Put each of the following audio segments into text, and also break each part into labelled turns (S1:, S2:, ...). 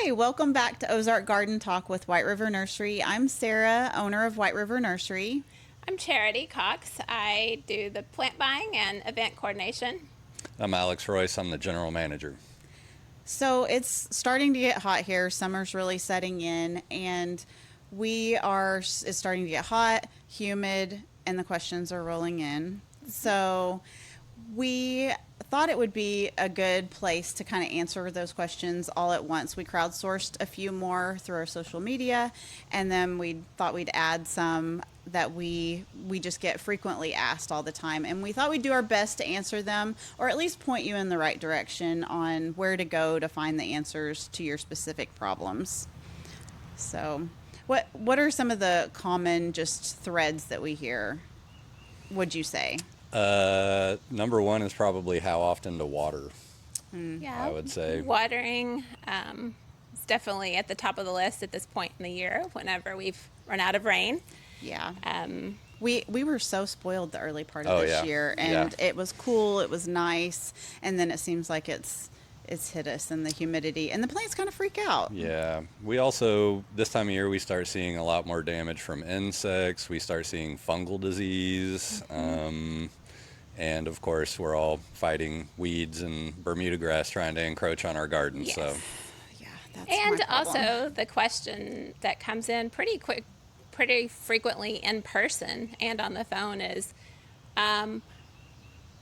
S1: Hi, welcome back to Ozark Garden Talk with White River Nursery. I'm Sarah, owner of White River Nursery.
S2: I'm Charity Cox. I do the plant buying and event coordination.
S3: I'm Alex Royce. I'm the general manager.
S1: So it's starting to get hot here. Summer's really setting in, and it's starting to get hot, humid, and the questions are rolling in. So we thought it would be a good place to kind of answer those questions all at once. We crowdsourced a few more through our social media, and then we thought we'd add some that we just get frequently asked all the time, and we thought we'd do our best to answer them, or at least point you in the right direction on where to go to find the answers to your specific problems. So what are some of the common just threads that we hear, would you say?
S3: Number one is probably how often to water.
S2: Yeah,
S3: I would say
S2: watering is definitely at the top of the list at this point in the year whenever we've run out of rain.
S1: Yeah. We were so spoiled the early part of this year, and it was cool, it was nice, and then it seems like it's hit us in the humidity, and the plants kind of freak out.
S3: Yeah. We also, this time of year, we start seeing a lot more damage from insects. We start seeing fungal disease. And of course, we're all fighting weeds and Bermuda grass trying to encroach on our garden.
S2: Yes.
S3: So,
S1: Yeah, that's
S2: And
S1: my problem.
S2: also the question that comes in pretty frequently in person and on the phone is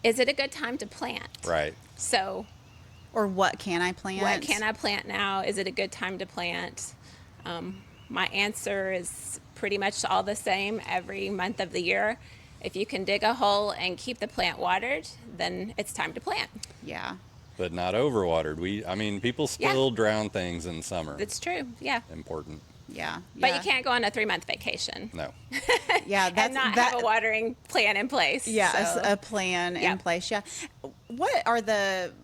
S2: it a good time to plant?
S3: right.
S2: So
S1: Or what can I plant?
S2: what can I plant now? Is it a good time to plant? My answer is pretty much all the same every month of the year. If you can dig a hole and keep the plant watered, then it's time to plant.
S1: Yeah.
S3: But not overwatered. People still drown things in summer.
S2: It's true, yeah.
S3: Important.
S1: Yeah.
S2: But you can't go on a 3-month vacation
S3: No.
S1: Yeah,
S2: and not have a watering plan in place.
S1: Yeah,
S2: so.
S1: a plan in place. Yeah. What are can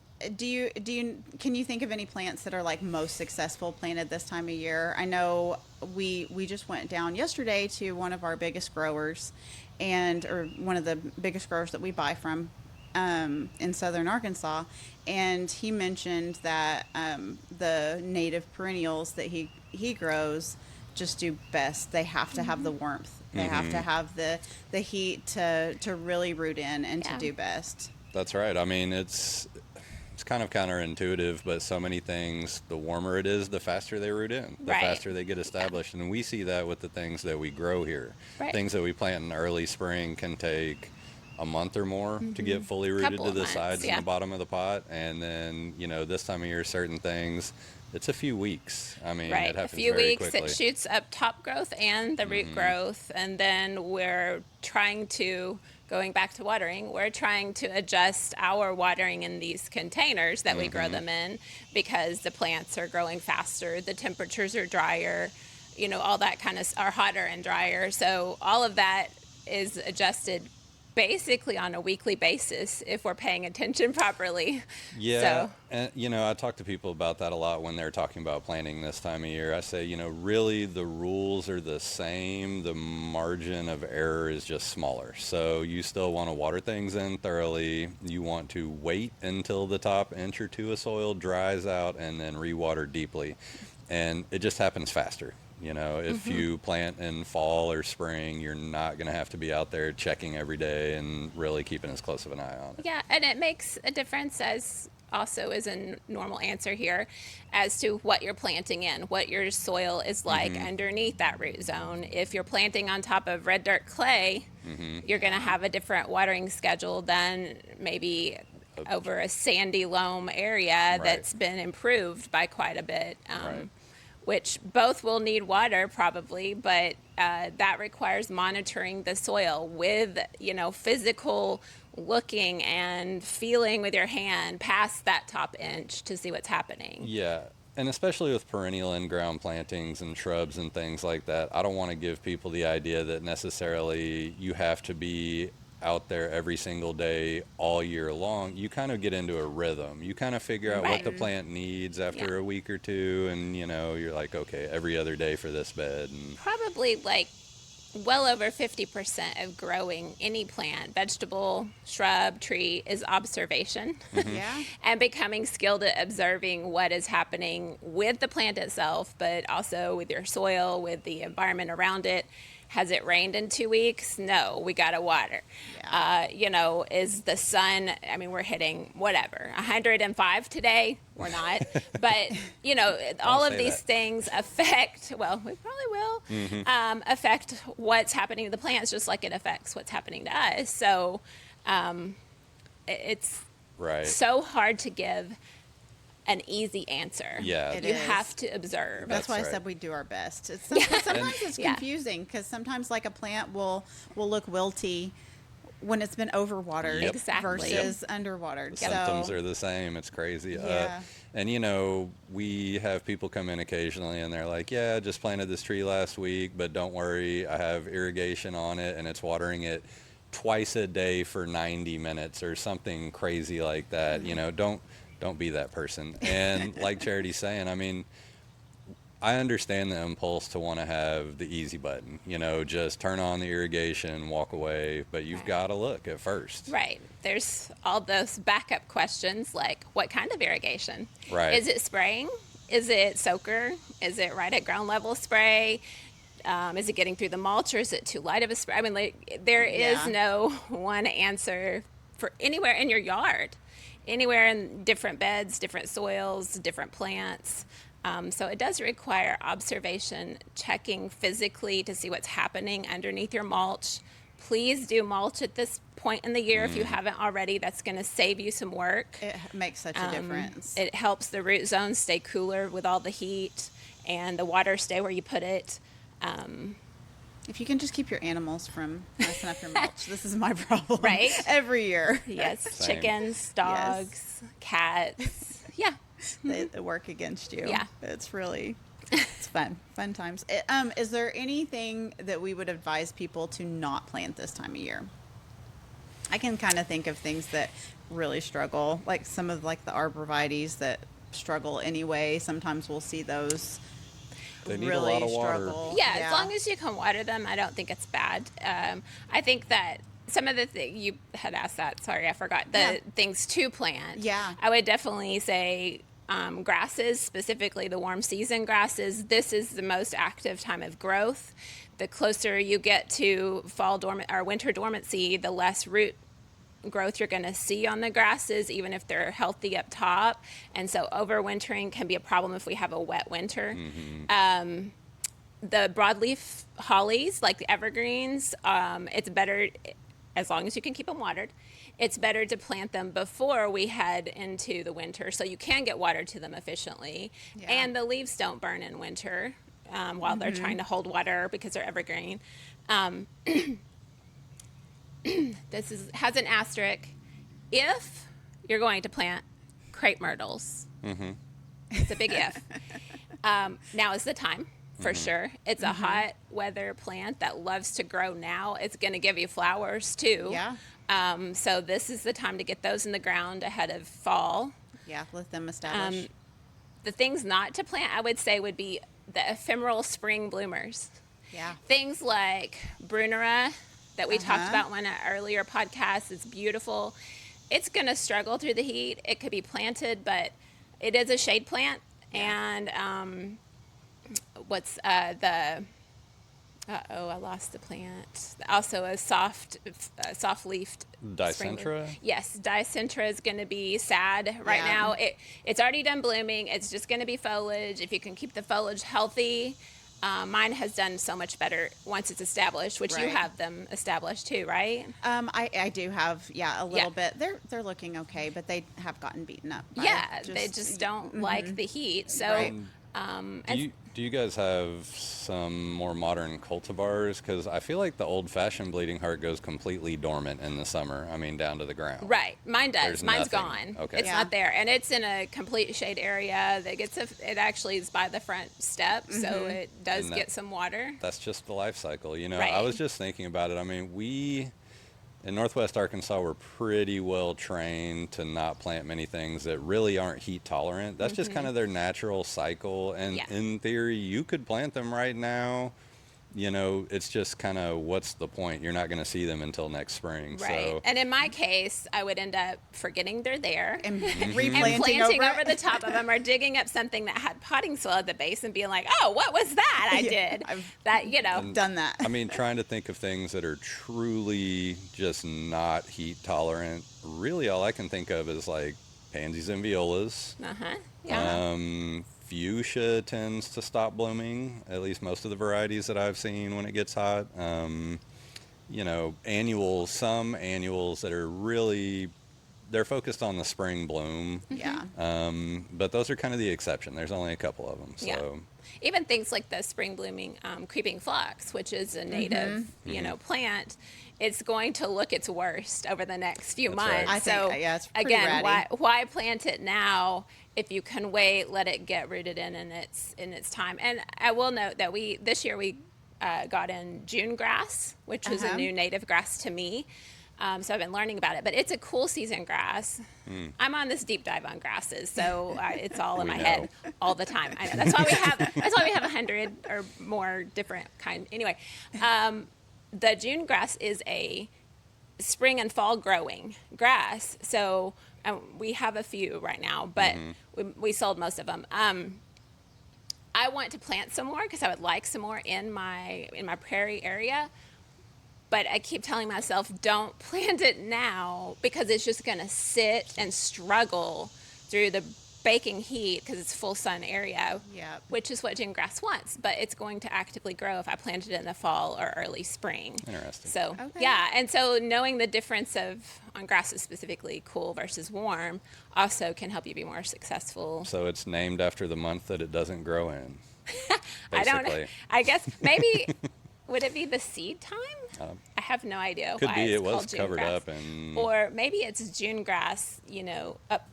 S1: you think of any plants that are like most successful planted this time of year? I know we just went down yesterday to one of our biggest growers or one of the biggest growers that we buy from in southern Arkansas, and he mentioned that the native perennials that he grows just do best. They have to have the warmth. They have to have the heat to really root in and to do best.
S3: That's right. It's kind of counterintuitive, but so many things, the warmer it is, the faster they root in, the faster they get established. And we see that with the things that we grow here.
S2: Right.
S3: Things that we plant in early spring can take a month or more to get fully rooted
S2: Couple
S3: to
S2: of
S3: the
S2: months,
S3: sides and the bottom of the pot. And then, this time of year, certain things, it's a few weeks. It happens
S2: a few
S3: very
S2: weeks
S3: quickly.
S2: it shoots up top growth and the root growth, and then we're trying to, going back to watering, we're trying to adjust our watering in these containers that we grow them in, because the plants are growing faster, the temperatures are drier, all that kind of are hotter and drier, so all of that is adjusted basically on a weekly basis if we're paying attention properly.
S3: Yeah,
S2: So,
S3: and I talk to people about that a lot when they're talking about planting this time of year. I say, really the rules are the same. The margin of error is just smaller. So you still want to water things in thoroughly. You want to wait until the top inch or two of soil dries out and then rewater deeply. And it just happens faster. If you plant in fall or spring, you're not going to have to be out there checking every day and really keeping as close of an eye on it.
S2: yeah, and it makes a difference, as also is a normal answer here, as to what you're planting in, what your soil is like underneath that root zone. If you're planting on top of red dirt clay, you're going to have a different watering schedule than maybe over a sandy loam area that's been improved by quite a bit. Which both will need water probably, but that requires monitoring the soil with, physical looking and feeling with your hand past that top inch to see what's happening.
S3: Yeah, and especially with perennial in-ground plantings and shrubs and things like that, I don't want to give people the idea that necessarily you have to be out there every single day all year long. You kind of get into a rhythm. You kind of figure out what the plant needs after a week or two, and you're like, okay, every other day for this bed. And
S2: Probably like well over 50% of growing any plant, vegetable, shrub, tree, is observation.
S1: Yeah.
S2: And becoming skilled at observing what is happening with the plant itself, but also with your soil, with the environment around it. Has it rained in 2 weeks? No, we got to water.
S1: Yeah.
S2: Is the sun, I mean, we're hitting whatever, 105 today. We're not. But, all of
S3: say
S2: these
S3: that.
S2: things affect, well, we probably will, affect what's happening to the plants just like it affects what's happening to us. So it's
S3: Right.
S2: so hard to give an easy answer.
S3: Yeah.
S1: It
S2: You
S1: is.
S2: have to observe.
S1: That's why
S3: right.
S1: I said we do our best. Sometimes it's
S2: Yeah.
S1: confusing because sometimes like a plant will look wilty when it's been overwatered
S3: Yep.
S2: Exactly.
S1: versus underwatered.
S3: The symptoms are the same. It's crazy.
S1: Yeah.
S3: And we have people come in occasionally and they're like, yeah, I just planted this tree last week, but don't worry, I have irrigation on it and it's watering it twice a day for 90 minutes or something crazy like that. Don't be that person. And like Charity's saying, I mean, I understand the impulse to want to have the easy button, just turn on the irrigation, walk away, but you've got to look at first.
S2: Right. There's all those backup questions like what kind of irrigation?
S3: Right.
S2: Is it spraying? Is it soaker? Is it right at ground level spray? Is it getting through the mulch or is it too light of a spray? I mean, there is
S1: Yeah.
S2: no one answer for anywhere in your yard, anywhere in different beds, different soils, different plants. So it does require observation, checking physically to see what's happening underneath your mulch. Please do mulch at this point in the year if you haven't already. That's going to save you some work.
S1: It makes such a difference.
S2: It helps the root zone stay cooler with all the heat and the water stay where you put it.
S1: If you can just keep your animals from messing up your mulch, this is my problem.
S2: Right?
S1: Every year.
S2: Yes,
S3: Same.
S2: chickens, dogs, cats. Yeah.
S1: They work against you.
S2: Yeah.
S1: It's fun times. Is there anything that we would advise people to not plant this time of year? I can kind of think of things that really struggle, like some of like the arborvitaes that struggle anyway. Sometimes we'll see those
S3: They need
S1: really
S3: a lot of water.
S1: struggle.
S2: Yeah, as long as you can water them, I don't think it's bad. I think that some of the things you had asked that, sorry, I forgot,
S1: Yeah.
S2: things to plant.
S1: Yeah.
S2: I would definitely say grasses, specifically the warm season grasses. This is the most active time of growth. The closer you get to fall dormant or winter dormancy, the less root growth you're going to see on the grasses, even if they're healthy up top. And so overwintering can be a problem if we have a wet winter. The broadleaf hollies, like the evergreens, it's better, as long as you can keep them watered, it's better to plant them before we head into the winter so you can get water to them efficiently.
S1: Yeah.
S2: And the leaves don't burn in winter while they're trying to hold water because they're evergreen. This has an asterisk. If you're going to plant crepe myrtles, it's a big if. Now is the time, for sure. It's a hot weather plant that loves to grow now. It's going to give you flowers, too.
S1: Yeah.
S2: So this is the time to get those in the ground ahead of fall.
S1: Yeah, let them establish.
S2: The things not to plant, I would say, would be the ephemeral spring bloomers.
S1: Yeah.
S2: Things like Brunera that we talked
S1: Uh-huh.
S2: about in an earlier podcast. It's beautiful. It's going to struggle through the heat. It could be planted, but it is a shade plant. And I lost the plant. Also a soft-leafed
S3: Dicentra?
S2: Yes, Dicentra is going to be sad right
S1: Yeah.
S2: now. It's already done blooming. It's just going to be foliage. If you can keep the foliage healthy, mine has done so much better once it's established, which you
S1: Right.
S2: have them established too, right?
S1: I do have, a little
S2: Yeah.
S1: bit. They're looking okay, but they have gotten beaten up. by
S2: They just don't like the heat. So,
S1: Right.
S3: Do you guys have some more modern cultivars? Because I feel like the old-fashioned bleeding heart goes completely dormant in the summer. I mean, down to the ground.
S2: right, mine does.
S3: There's
S2: Mine's
S3: nothing.
S2: gone.
S3: Okay.
S2: It's
S1: Yeah.
S2: not there, and it's in a complete shade area that gets it actually is by the front step, so it does
S3: And
S2: get some water.
S3: That's just the life cycle. I
S2: Right.
S3: was just thinking about it. I mean, we in Northwest Arkansas, we're pretty well trained to not plant many things that really aren't heat tolerant. That's just kind of their natural cycle. And
S2: Yeah.
S3: in theory, you could plant them right now it's just kind of, what's the point? You're not going to see them until next spring.
S2: Right.
S3: So,
S2: And in my case, I would end up forgetting they're there
S1: And
S2: and
S1: replanting
S2: planting
S1: over
S2: over the top of them, or digging up something that had potting soil at the base and being like, oh, what was that I did?
S1: I've done that.
S3: I mean, trying to think of things that are truly just not heat tolerant. Really, all I can think of is like pansies and violas.
S2: Yeah.
S3: Fuchsia tends to stop blooming, at least most of the varieties that I've seen when it gets hot. Some annuals that are really, they're focused on the spring bloom.
S1: Yeah.
S3: But those are kind of the exception. There's only a couple of them. So.
S2: Yeah. Even things like the spring blooming creeping flux, which is a native, plant, it's going to look its worst over the next few months.
S3: Right.
S1: I think, it's pretty
S2: again,
S1: ratty.
S2: why plant it now if you can wait, let it get rooted in its time? And I will note that this year we got in June grass, which is a new native grass to me. So I've been learning about it, but it's a cool season grass. I'm on this deep dive on grasses, so it's all in my head all the time. I know that's why we have 100 or more different kind. Anyway, the June grass is a spring and fall growing grass. So we have a few right now, but we sold most of them. I want to plant some more because I would like some more in my prairie area. But I keep telling myself, don't plant it now because it's just going to sit and struggle through the baking heat because it's full sun area, which is what June grass wants. But it's going to actively grow if I plant it in the fall or early spring.
S3: Interesting.
S2: So, and so knowing the difference on grasses specifically, cool versus warm, also can help you be more successful.
S3: So it's named after the month that it doesn't grow in.
S2: I don't know. I guess maybe... Would it be the seed time? I have no idea
S3: Could
S2: why
S3: be.
S2: it's
S3: It was
S2: called June
S3: covered
S2: grass.
S3: up, and
S2: or maybe it's June grass, up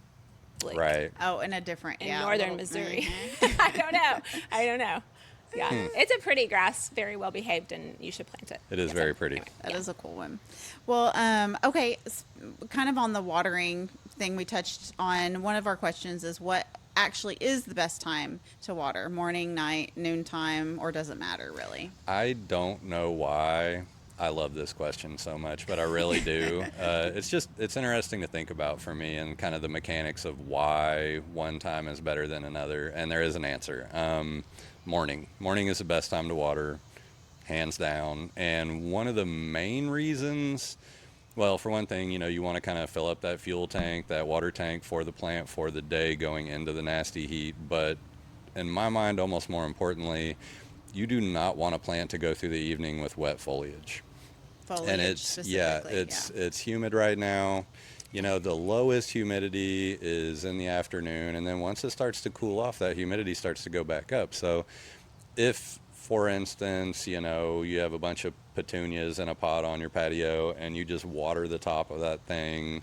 S2: like
S3: right.
S1: Oh, in a different
S2: in northern Missouri. I don't know. Yeah, it's a pretty grass, very well behaved, and you should plant it.
S3: It is very pretty.
S2: Anyway,
S1: That is a cool one. Well, okay, kind of on the watering thing we touched on, one of our questions is what actually is the best time to water? Morning, night, noontime, or does it matter really?
S3: I don't know why I love this question so much, but I really do. It's interesting to think about for me, and kind of the mechanics of why one time is better than another. And there is an answer. Morning is the best time to water, hands down. And one of the main reasons, well, for one thing, you want to kind of fill up that fuel tank, that water tank for the plant for the day going into the nasty heat. But in my mind, almost more importantly, you do not want a plant to go through the evening with wet foliage. And it's humid right now. The lowest humidity is in the afternoon, and then once it starts to cool off, that humidity starts to go back up. So if, for instance, you have a bunch of petunias in a pot on your patio and you just water the top of that thing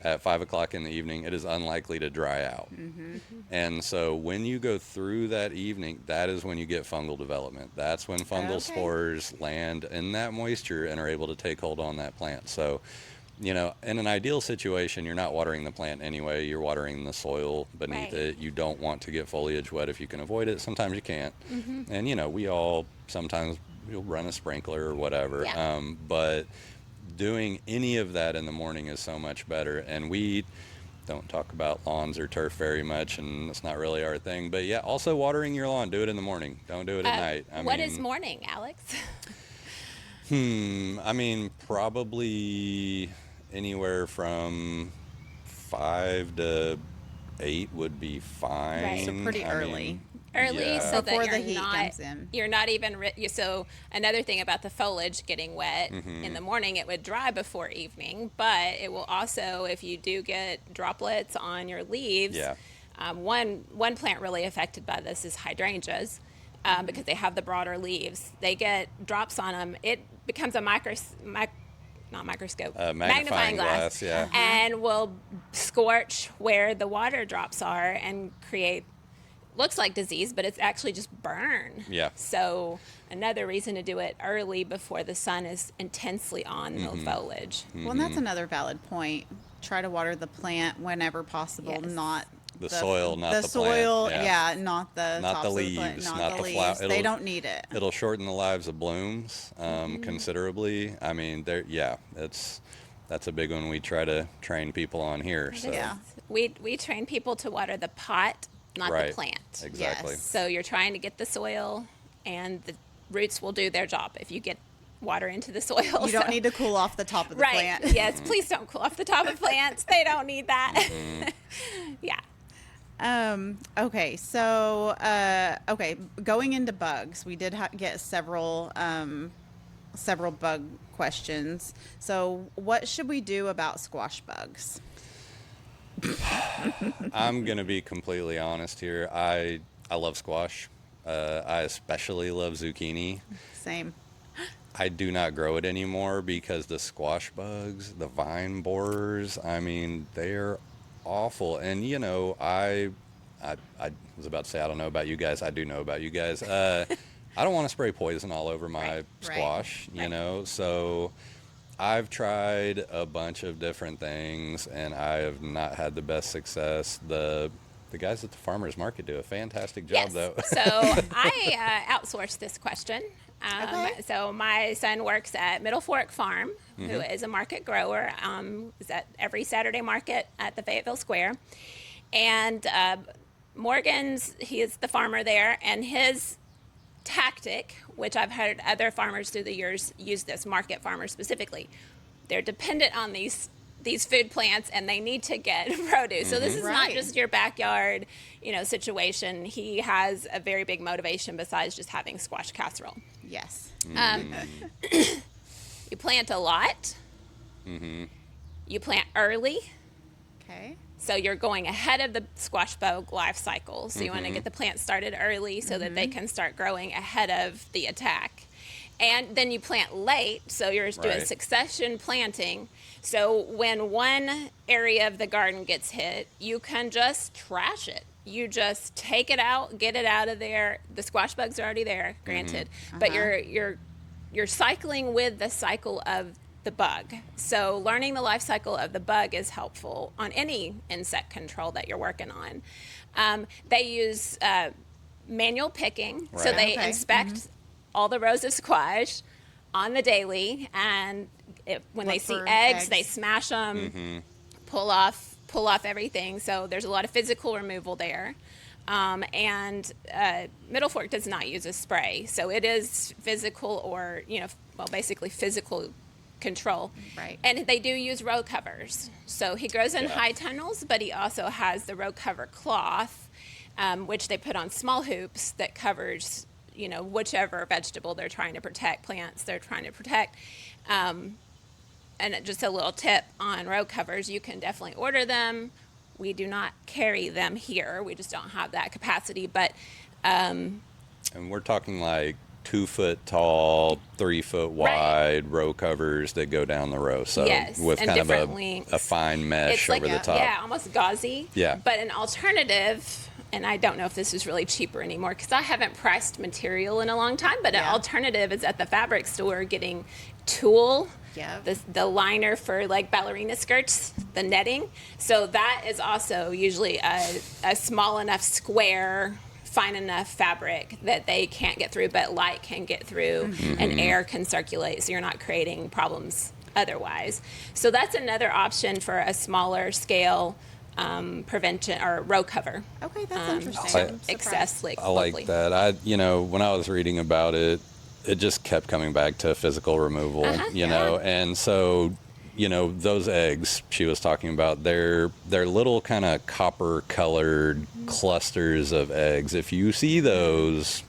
S3: at 5 o'clock in the evening, it is unlikely to dry out. And so when you go through that evening, that is when you get fungal development. That's when fungal spores land in that moisture and are able to take hold on that plant. So, in an ideal situation, you're not watering the plant anyway. You're watering the soil beneath it. You don't want to get foliage wet if you can avoid it. Sometimes you can't. And, we all sometimes we'll run a sprinkler or whatever. But doing any of that in the morning is so much better. And we don't talk about lawns or turf very much, and it's not really our thing. But yeah, also watering your lawn, do it in the morning. Don't do it at night.
S2: What is morning, Alex?
S3: Probably anywhere from 5 to 8 would be fine.
S2: Right.
S1: So pretty early.
S2: So
S1: before
S2: that
S1: the heat comes in.
S2: You're not even so another thing about the foliage getting wet in the morning, it would dry before evening, but it will also, if you do get droplets on your leaves, one plant really affected by this is hydrangeas, because they have the broader leaves. They get drops on them, it becomes a magnifying glass, and will scorch where the water drops are and create, looks like disease, but it's actually just burn. So another reason to do it early before the sun is intensely on the foliage.
S1: Well, and that's another valid point. Try to water the plant whenever possible, not
S3: The soil, not the plant.
S1: soil,
S3: Yeah.
S1: not the
S3: Not
S1: tops
S3: the
S1: of the plant,
S3: leaves,
S1: not
S3: not
S1: the
S3: the
S1: leaves.
S3: flower.
S1: They
S3: It'll-
S1: don't need it.
S3: It'll shorten the lives of blooms considerably. I mean, that's a big one we try to train people on here. So
S1: Yeah.
S2: We train people to water the pot, not
S3: right,
S2: the plant.
S3: exactly.
S1: Yes.
S2: So you're trying to get the soil, and the roots will do their job if you get water into the soil.
S1: You don't need to cool off the top of the
S2: right.
S1: plant.
S2: Yes, please don't cool off the top of plants. They don't need that. Yeah.
S1: Okay, so going into bugs, we did get several bug questions. So, what should we do about squash bugs?
S3: I'm gonna be completely honest here. I love squash. I especially love zucchini.
S1: Same.
S3: I do not grow it anymore because the squash bugs, the vine borers, I mean, they're awful. And I was about to say I don't know about you guys. I do know about you guys. I don't want to spray poison all over my
S1: Right.
S3: squash,
S1: Right.
S3: So I've tried a bunch of different things and I have not had the best success. The guys at the farmers market do a fantastic job,
S2: Yes.
S3: though.
S2: So I outsource this question.
S1: Okay.
S2: So my son works at Middle Fork Farm, who is a market grower. Is at every Saturday market at the Fayetteville Square. And he is the farmer there, and his tactic, which I've heard other farmers through the years use this, market farmers specifically, they're dependent on these food plants and they need to get produce. So this is not
S1: Right.
S2: just your backyard, situation. He has a very big motivation besides just having squash casserole.
S1: Yes.
S2: You plant a lot. You plant early.
S1: Okay.
S2: So you're going ahead of the squash bug life cycle. So you want to get the plant started early so that they can start growing ahead of the attack. And then you plant late, so you're doing
S3: Right.
S2: succession planting. So when one area of the garden gets hit, you can just trash it. You just take it out, get it out of there. The squash bugs are already there, granted, but you're cycling with the cycle of the bug. So learning the life cycle of the bug is helpful on any insect control that you're working on. They use manual picking, so
S3: Right.
S2: they
S1: Okay.
S2: inspect all the rows of squash on the daily, and when they
S1: Look
S2: see
S1: for
S2: eggs,
S1: eggs.
S2: they smash them, pull off everything. So there's a lot of physical removal there. And Middle Fork does not use a spray, so it is physical or basically physical control.
S1: Right.
S2: And they do use row covers. So he grows in
S3: Yeah.
S2: high tunnels, but he also has the row cover cloth, which they put on small hoops that covers whichever vegetable they're trying to protect, plants they're trying to protect. And just a little tip on row covers, you can definitely order them. We do not carry them here. We just don't have that capacity. But
S3: And we're talking like 2 foot tall, 3 foot wide row covers that go down the row. So
S2: Yes,
S3: with
S2: and
S3: kind of
S2: different
S3: a
S2: lengths.
S3: fine mesh
S2: it's like
S3: over the top.
S2: almost gauzy.
S3: Yeah.
S2: But an alternative, and I don't know if this is really cheaper anymore because I haven't priced material in a long time, but an
S1: Yeah.
S2: alternative is at the fabric store getting tulle.
S1: Yep.
S2: The liner for like ballerina skirts, the netting. So that is also usually a small enough square, fine enough fabric that they can't get through, but light can get through and air can circulate. So you're not creating problems otherwise. So that's another option for a smaller scale prevention or row cover.
S1: Okay, that's interesting.
S3: I-
S1: I'm surprised.
S2: Excess
S3: I like that. When I was reading about it, it just kept coming back to physical removal, and so, those eggs she was talking about, they're little kind of copper colored clusters of eggs. If you see those,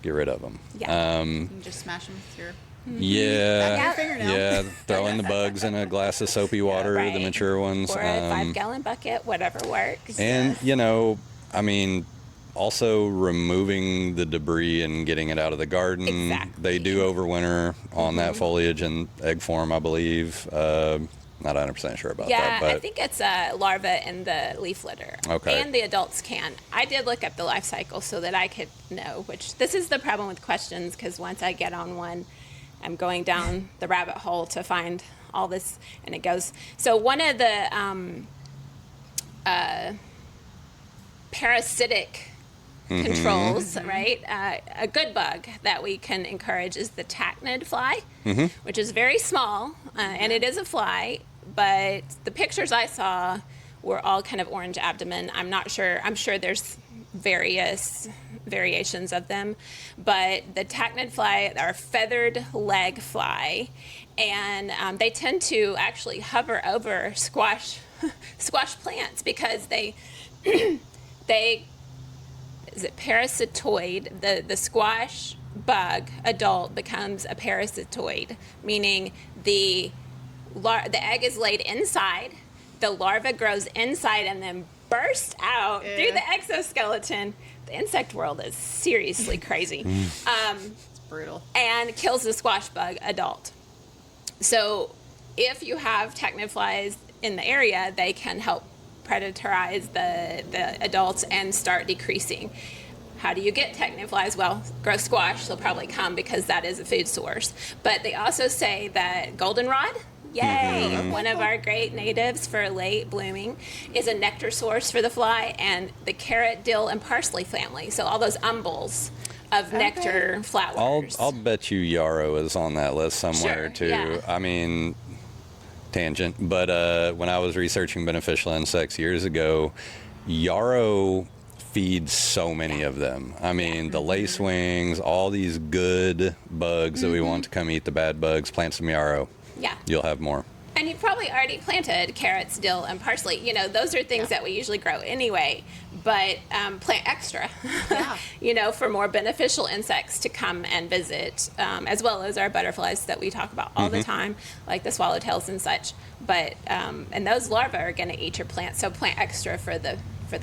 S3: get rid of them.
S2: Yeah.
S1: You can just smash them with your
S3: Yeah.
S1: Back of your fingernail.
S3: Yeah. Throwing the bugs in a glass of soapy water, the
S2: Right.
S3: mature ones.
S2: Or a 5-gallon bucket, whatever works.
S3: And, also removing the debris and getting it out of the garden.
S2: Exactly.
S3: They do overwinter on that foliage in egg form, I believe. Not 100% sure about
S2: Yeah,
S3: that. But
S2: I think it's a larva in the leaf litter.
S3: Okay.
S2: And the adults can. I did look up the life cycle so that I could know, which this is the problem with questions, because once I get on one, I'm going down the rabbit hole to find all this, and it goes. So one of the parasitic controls, right? A good bug that we can encourage is the tachnid fly, which is very small, and it is a fly, but the pictures I saw were all kind of orange abdomen. I'm not sure. I'm sure there's various variations of them, but the tachnid fly are a feathered leg fly, and they tend to actually hover over squash plants because they is it parasitoid? The squash bug adult becomes a parasitoid, meaning the egg is laid inside, the larva grows inside, and then bursts out through the exoskeleton. The insect world is seriously crazy.
S1: It's brutal.
S2: And kills the squash bug adult. So if you have tachnid flies in the area, they can help predatorize the adults and start decreasing. How do you get tachnid flies? Well, grow squash, they'll probably come because that is a food source. But they also say that goldenrod, yay, one of our great natives for late blooming, is a nectar source for the fly, and the carrot, dill, and parsley family. So all those umbels of nectar flowers.
S3: I'll bet you yarrow is on that list somewhere too.
S2: Yeah.
S3: I mean, tangent, but when I was researching beneficial insects years ago, yarrow feeds so many of them. I mean, the lacewings, all these good bugs that we want to come eat the bad bugs, plant some yarrow.
S2: Yeah.
S3: You'll have more.
S2: And you've probably already planted carrots, dill, and parsley. You know, those are things that we usually grow anyway, but plant extra, for more beneficial insects to come and visit, as well as our butterflies that we talk about all the time, like the swallowtails and such. But, and those larvae are going to eat your plants, so plant extra for the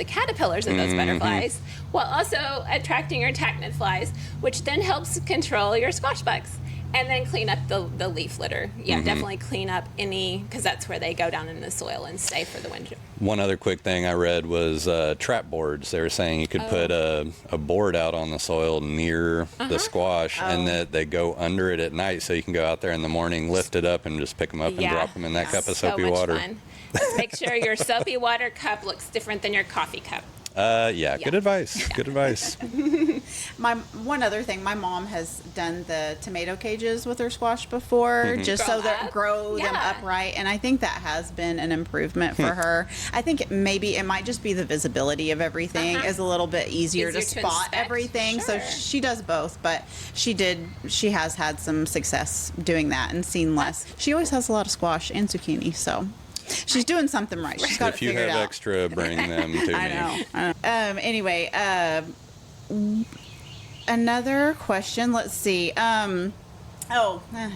S2: caterpillars of those butterflies, while also attracting your tachnid flies, which then helps control your squash bugs. And then clean up the leaf litter. Yeah, definitely clean up because that's where they go down in the soil and stay for the winter.
S3: One other quick thing I read was trap boards. They were saying you could put a board out on the soil near the squash, and that they go under it at night, so you can go out there in the morning, lift it up, and just pick them up and drop them in that cup of soapy water.
S2: Fun. Just make sure your soapy water cup looks different than your coffee cup.
S3: Good advice. Good advice.
S1: One other thing, my mom has done the tomato cages with her squash before, just so that grow them upright, and I think that has been an improvement for her. I think maybe it might just be the visibility of everything is a little bit easier to spot everything. So she does both, but she has had some success doing that and seen less. She always has a lot of squash and zucchini, so she's doing something right. She's got it figured out.
S3: If you have extra, bring them to me.
S1: I know. Anyway, another question. Let's see.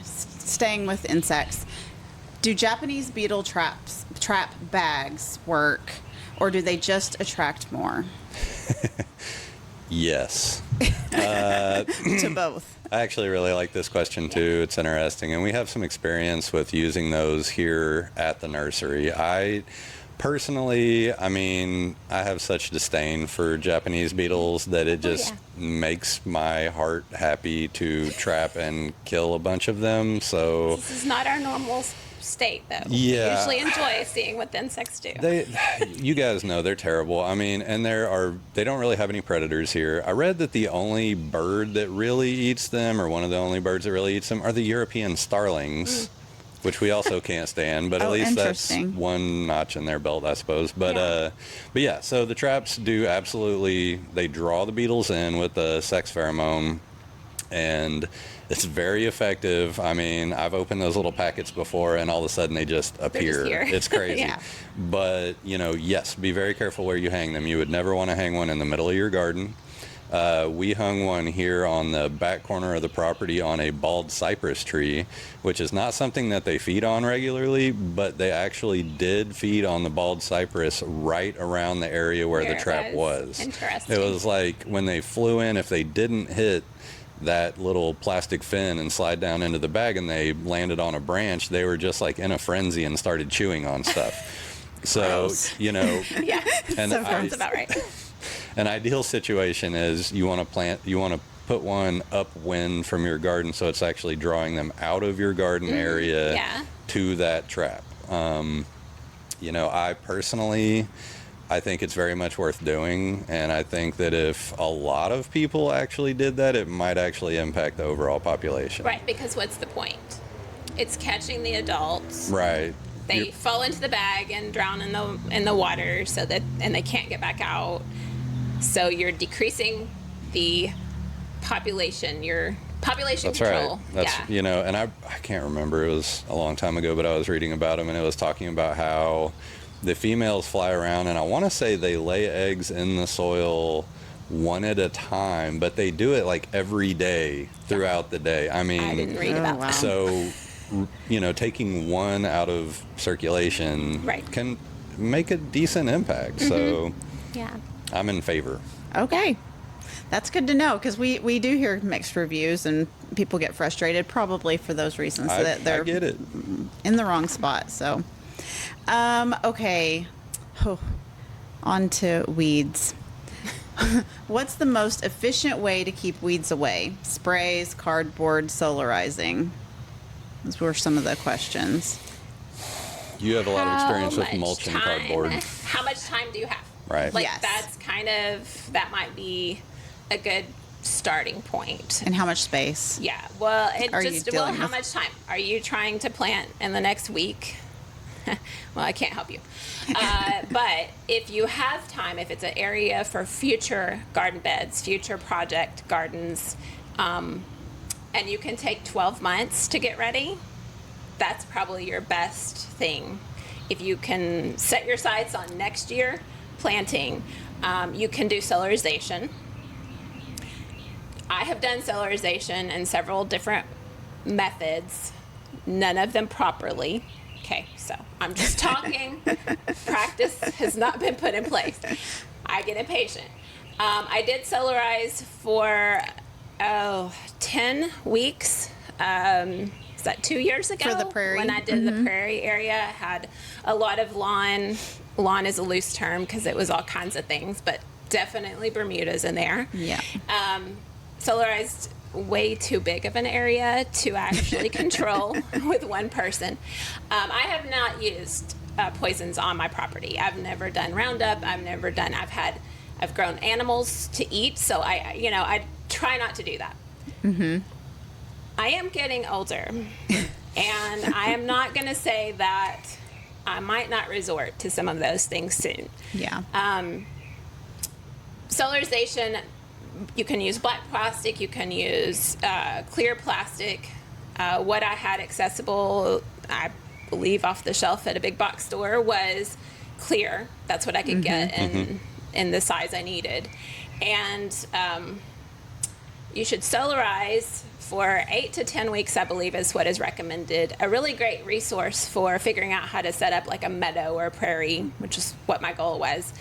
S1: Staying with insects. Do Japanese beetle trap bags work, or do they just attract more?
S3: Yes.
S1: To both.
S3: I actually really like this question too. It's interesting, and we have some experience with using those here at the nursery. I personally, I have such disdain for Japanese beetles that it just makes my heart happy to trap and kill a bunch of them. So
S2: this is not our normal state, though.
S3: Yeah.
S2: We usually enjoy seeing what the insects do.
S3: You guys know they're terrible. And they don't really have any predators here. I read that the only bird that really eats them, or one of the only birds that really eats them, are the European starlings, which we also can't stand. But at least that's one notch in their belt, I suppose. But yeah, so the traps do absolutely, they draw the beetles in with the sex pheromone, and it's very effective. I've opened those little packets before, and all of a sudden they just appear. It's crazy. But, yes, be very careful where you hang them. You would never want to hang one in the middle of your garden. We hung one here on the back corner of the property on a bald cypress tree, which is not something that they feed on regularly, but they actually did feed on the bald cypress right around the area where the trap was.
S2: Interesting.
S3: It was like when they flew in, if they didn't hit that little plastic fin and slide down into the bag and they landed on a branch, they were just like in a frenzy and started chewing on stuff. So,
S2: and sounds about right.
S3: An ideal situation is you want to put one upwind from your garden, so it's actually drawing them out of your garden area to that trap. I personally I think it's very much worth doing, and I think that if a lot of people actually did that, it might actually impact the overall population.
S2: Right, because what's the point? It's catching the adults.
S3: Right.
S2: They fall into the bag and drown in the water, and they can't get back out. So you're decreasing the population. Your population
S3: That's
S2: control.
S3: right. That's and I can't remember. It was a long time ago, but I was reading about them, and it was talking about how the females fly around, and I want to say they lay eggs in the soil one at a time, but they do it like every day throughout the day. I mean,
S2: I didn't read about that.
S3: So, taking one out of circulation can make a decent impact. So,
S2: yeah,
S3: I'm in favor.
S1: Okay. That's good to know, because we do hear mixed reviews and people get frustrated probably for those reasons, that they're
S3: I get it.
S1: in the wrong spot. So, okay. On to weeds. What's the most efficient way to keep weeds away? Sprays, cardboard, solarizing. Those were some of the questions.
S3: You have a lot of experience with mulching cardboard.
S2: How much time do you have?
S3: Right.
S1: Yes.
S2: That's that might be a good starting point.
S1: And how much space?
S2: Yeah. Well, how
S1: with?
S2: much time? Are you trying to plant in the next week? Well, I can't help you. But if you have time, if it's an area for future garden beds, future project gardens, and you can take 12 months to get ready, that's probably your best thing. If you can set your sights on next year planting, you can do solarization. I have done solarization in several different methods, none of them properly. Okay, so I'm just talking. Practice has not been put in place. I get impatient. I did solarize for 10 weeks. Is that 2 years ago?
S1: For the prairie?
S2: When I did the prairie area, I had a lot of lawn. Lawn is a loose term because it was all kinds of things, but definitely Bermuda's in there.
S1: Yeah.
S2: Solarized way too big of an area to actually control with one person. I have not used poisons on my property. I've never done Roundup. I've grown animals to eat, so I try not to do that. Mm-hmm. I am getting older, and I am not going to say that I might not resort to some of those things soon.
S1: Yeah.
S2: Solarization, you can use black plastic, you can use clear plastic. What I had accessible, I believe off the shelf at a big box store, was clear. That's what I could get in the size I needed. And you should solarize for 8 to 10 weeks, I believe is what is recommended. A really great resource for figuring out how to set up like a meadow or a prairie, which is what my goal was,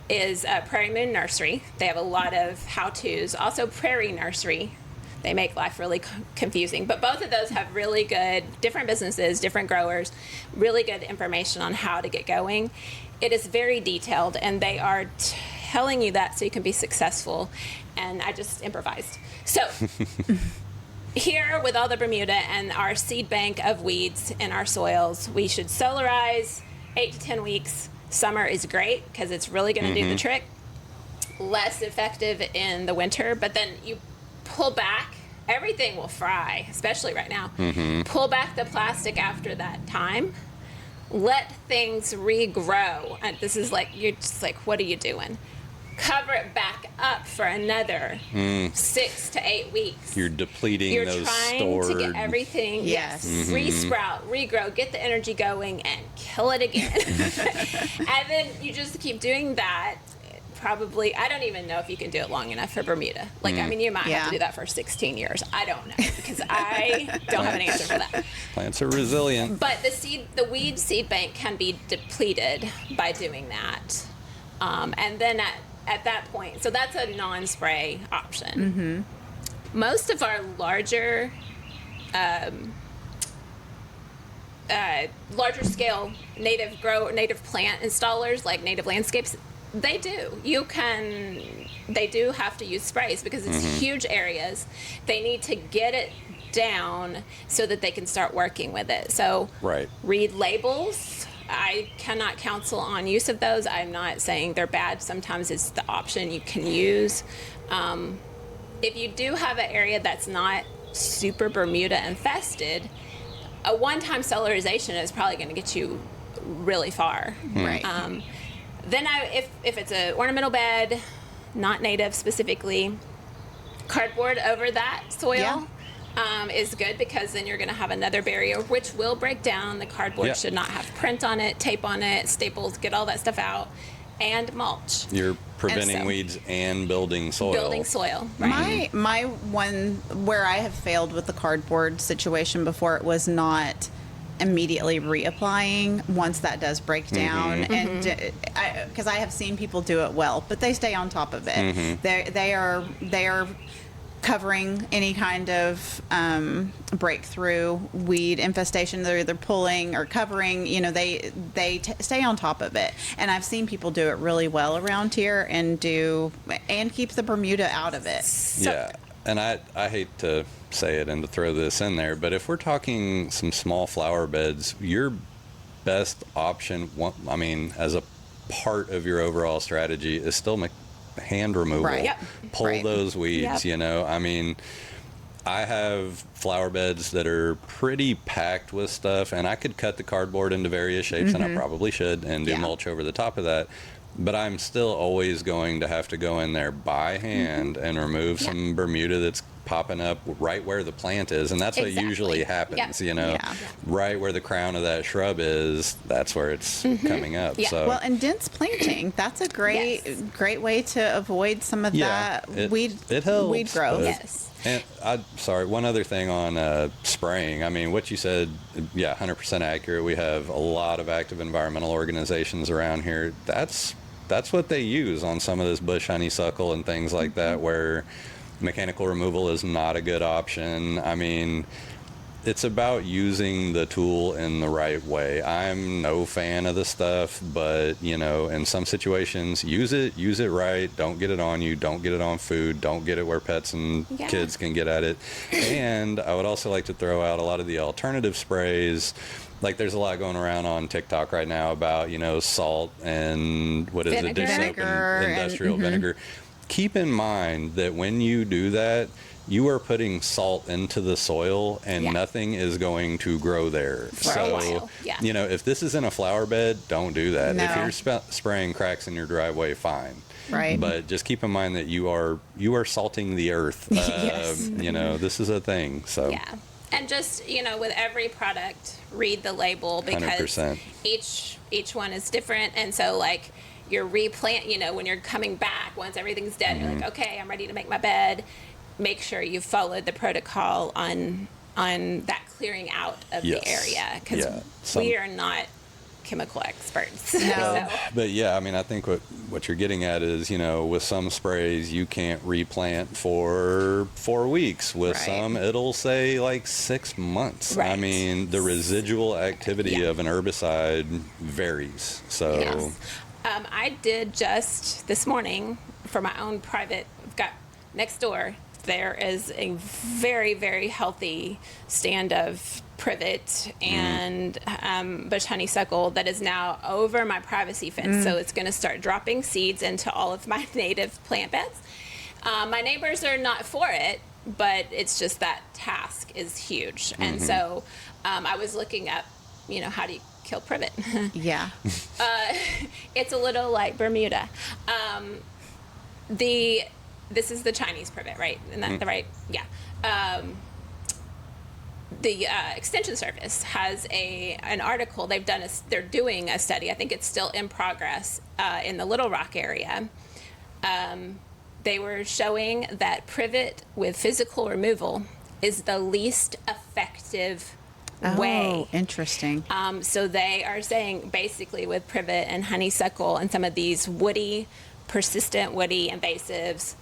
S2: is Prairie Moon Nursery. They have a lot of how-tos. Also Prairie Nursery. They make life really confusing. But both of those have really good, different businesses, different growers, really good information on how to get going. It is very detailed, and they are telling you that so you can be successful. And I just improvised. So here with all the Bermuda and our seed bank of weeds in our soils, we should solarize 8 to 10 weeks. Summer is great because it's really going to do the trick. Less effective in the winter, but then you pull back, everything will fry, especially right now. Pull back the plastic after that time. Let things regrow. And this is like, you're just like, what are you doing? Cover it back up for another 6 to 8 weeks.
S3: You're depleting
S2: You're
S3: those
S2: trying to get everything, re-sprout, regrow, get the energy going, and kill it again. And then you just keep doing that. Probably, I don't even know if you can do it long enough for Bermuda. Like, I mean, you might have to do that for 16 years. I don't know, because I don't have an answer for that.
S3: Plants are resilient.
S2: But the weed seed bank can be depleted by doing that. And then at that point, so that's a non-spray option. Most of our larger scale native plant installers, like Native Landscapes, they do have to use sprays because it's huge areas. They need to get it down so that they can start working with it. So read labels. I cannot counsel on use of those. I'm not saying they're bad. Sometimes it's the option you can use. If you do have an area that's not super Bermuda infested, a one-time solarization is probably going to get you really far.
S1: Right.
S2: Then if it's an ornamental bed, not native specifically, cardboard over that soil is good, because then you're going to have another barrier which will break down. The cardboard should not have print on it, tape on it, staples, get all that stuff out, and mulch.
S3: You're preventing weeds and building soil.
S2: Building soil, right.
S1: My one where I have failed with the cardboard situation before, it was not immediately reapplying once that does break down, and because I have seen people do it well, but they stay on top of it. They are covering any kind of breakthrough weed infestation. They're either pulling or covering. They stay on top of it, and I've seen people do it really well around here and keep the Bermuda out of it.
S3: Yeah, and I hate to say it and to throw this in there, but if we're talking some small flower beds, your best option, as a part of your overall strategy, is still hand removal.
S1: Right. Yep.
S3: Pull those weeds. I have flower beds that are pretty packed with stuff, and I could cut the cardboard into various shapes, and I probably should, and do mulch over the top of that. But I'm still always going to have to go in there by hand and remove some Bermuda that's popping up right where the plant is, and that's what usually happens. Right where the crown of that shrub is, that's where it's coming up. So
S1: well, and dense planting, that's a great way to avoid some of that weed growth.
S2: Yes.
S3: And sorry, one other thing on spraying. What you said, 100% accurate. We have a lot of active environmental organizations around here. That's what they use on some of this bush honeysuckle and things like that, where mechanical removal is not a good option. It's about using the tool in the right way. I'm no fan of the stuff, but in some situations, use it right. Don't get it on you. Don't get it on food. Don't get it where pets and kids can get at it. And I would also like to throw out a lot of the alternative sprays. Like, there's a lot going around on TikTok right now about, salt and what is it? Dish soap and industrial vinegar. Keep in mind that when you do that, you are putting salt into the soil, and nothing is going to grow there.
S2: For a while.
S3: If this is in a flower bed, don't do that.
S1: No.
S3: If you're spraying cracks in your driveway, fine.
S1: Right.
S3: But just keep in mind that you are salting the earth. This is a thing. So.
S2: Yeah. And just, with every product, read the label, because
S3: 100%.
S2: each one is different. And so, like, your replant, when you're coming back, once everything's dead, you're like, okay, I'm ready to make my bed. Make sure you followed the protocol on that clearing out of the area, because we are not chemical experts.
S1: No.
S3: But I think what you're getting at is, with some sprays you can't replant for 4 weeks. With some it'll say like 6 months.
S2: Right.
S3: The residual activity of an herbicide varies. So
S2: I did just this morning for my own private, I've got next door, there is a very, very healthy stand of privet and bush honeysuckle that is now over my privacy fence. So it's going to start dropping seeds into all of my native plant beds. My neighbors are not for it, but it's just that task is huge. And so I was looking up, how do you kill privet?
S1: Yeah.
S2: It's a little like Bermuda. This is the Chinese privet, right? Isn't that the right? Yeah. The Extension Service has an article. They're doing a study. I think it's still in progress in the Little Rock area. They were showing that privet with physical removal is the least effective way.
S1: Oh, interesting.
S2: So they are saying, basically, with privet and honeysuckle and some of these persistent woody invasives,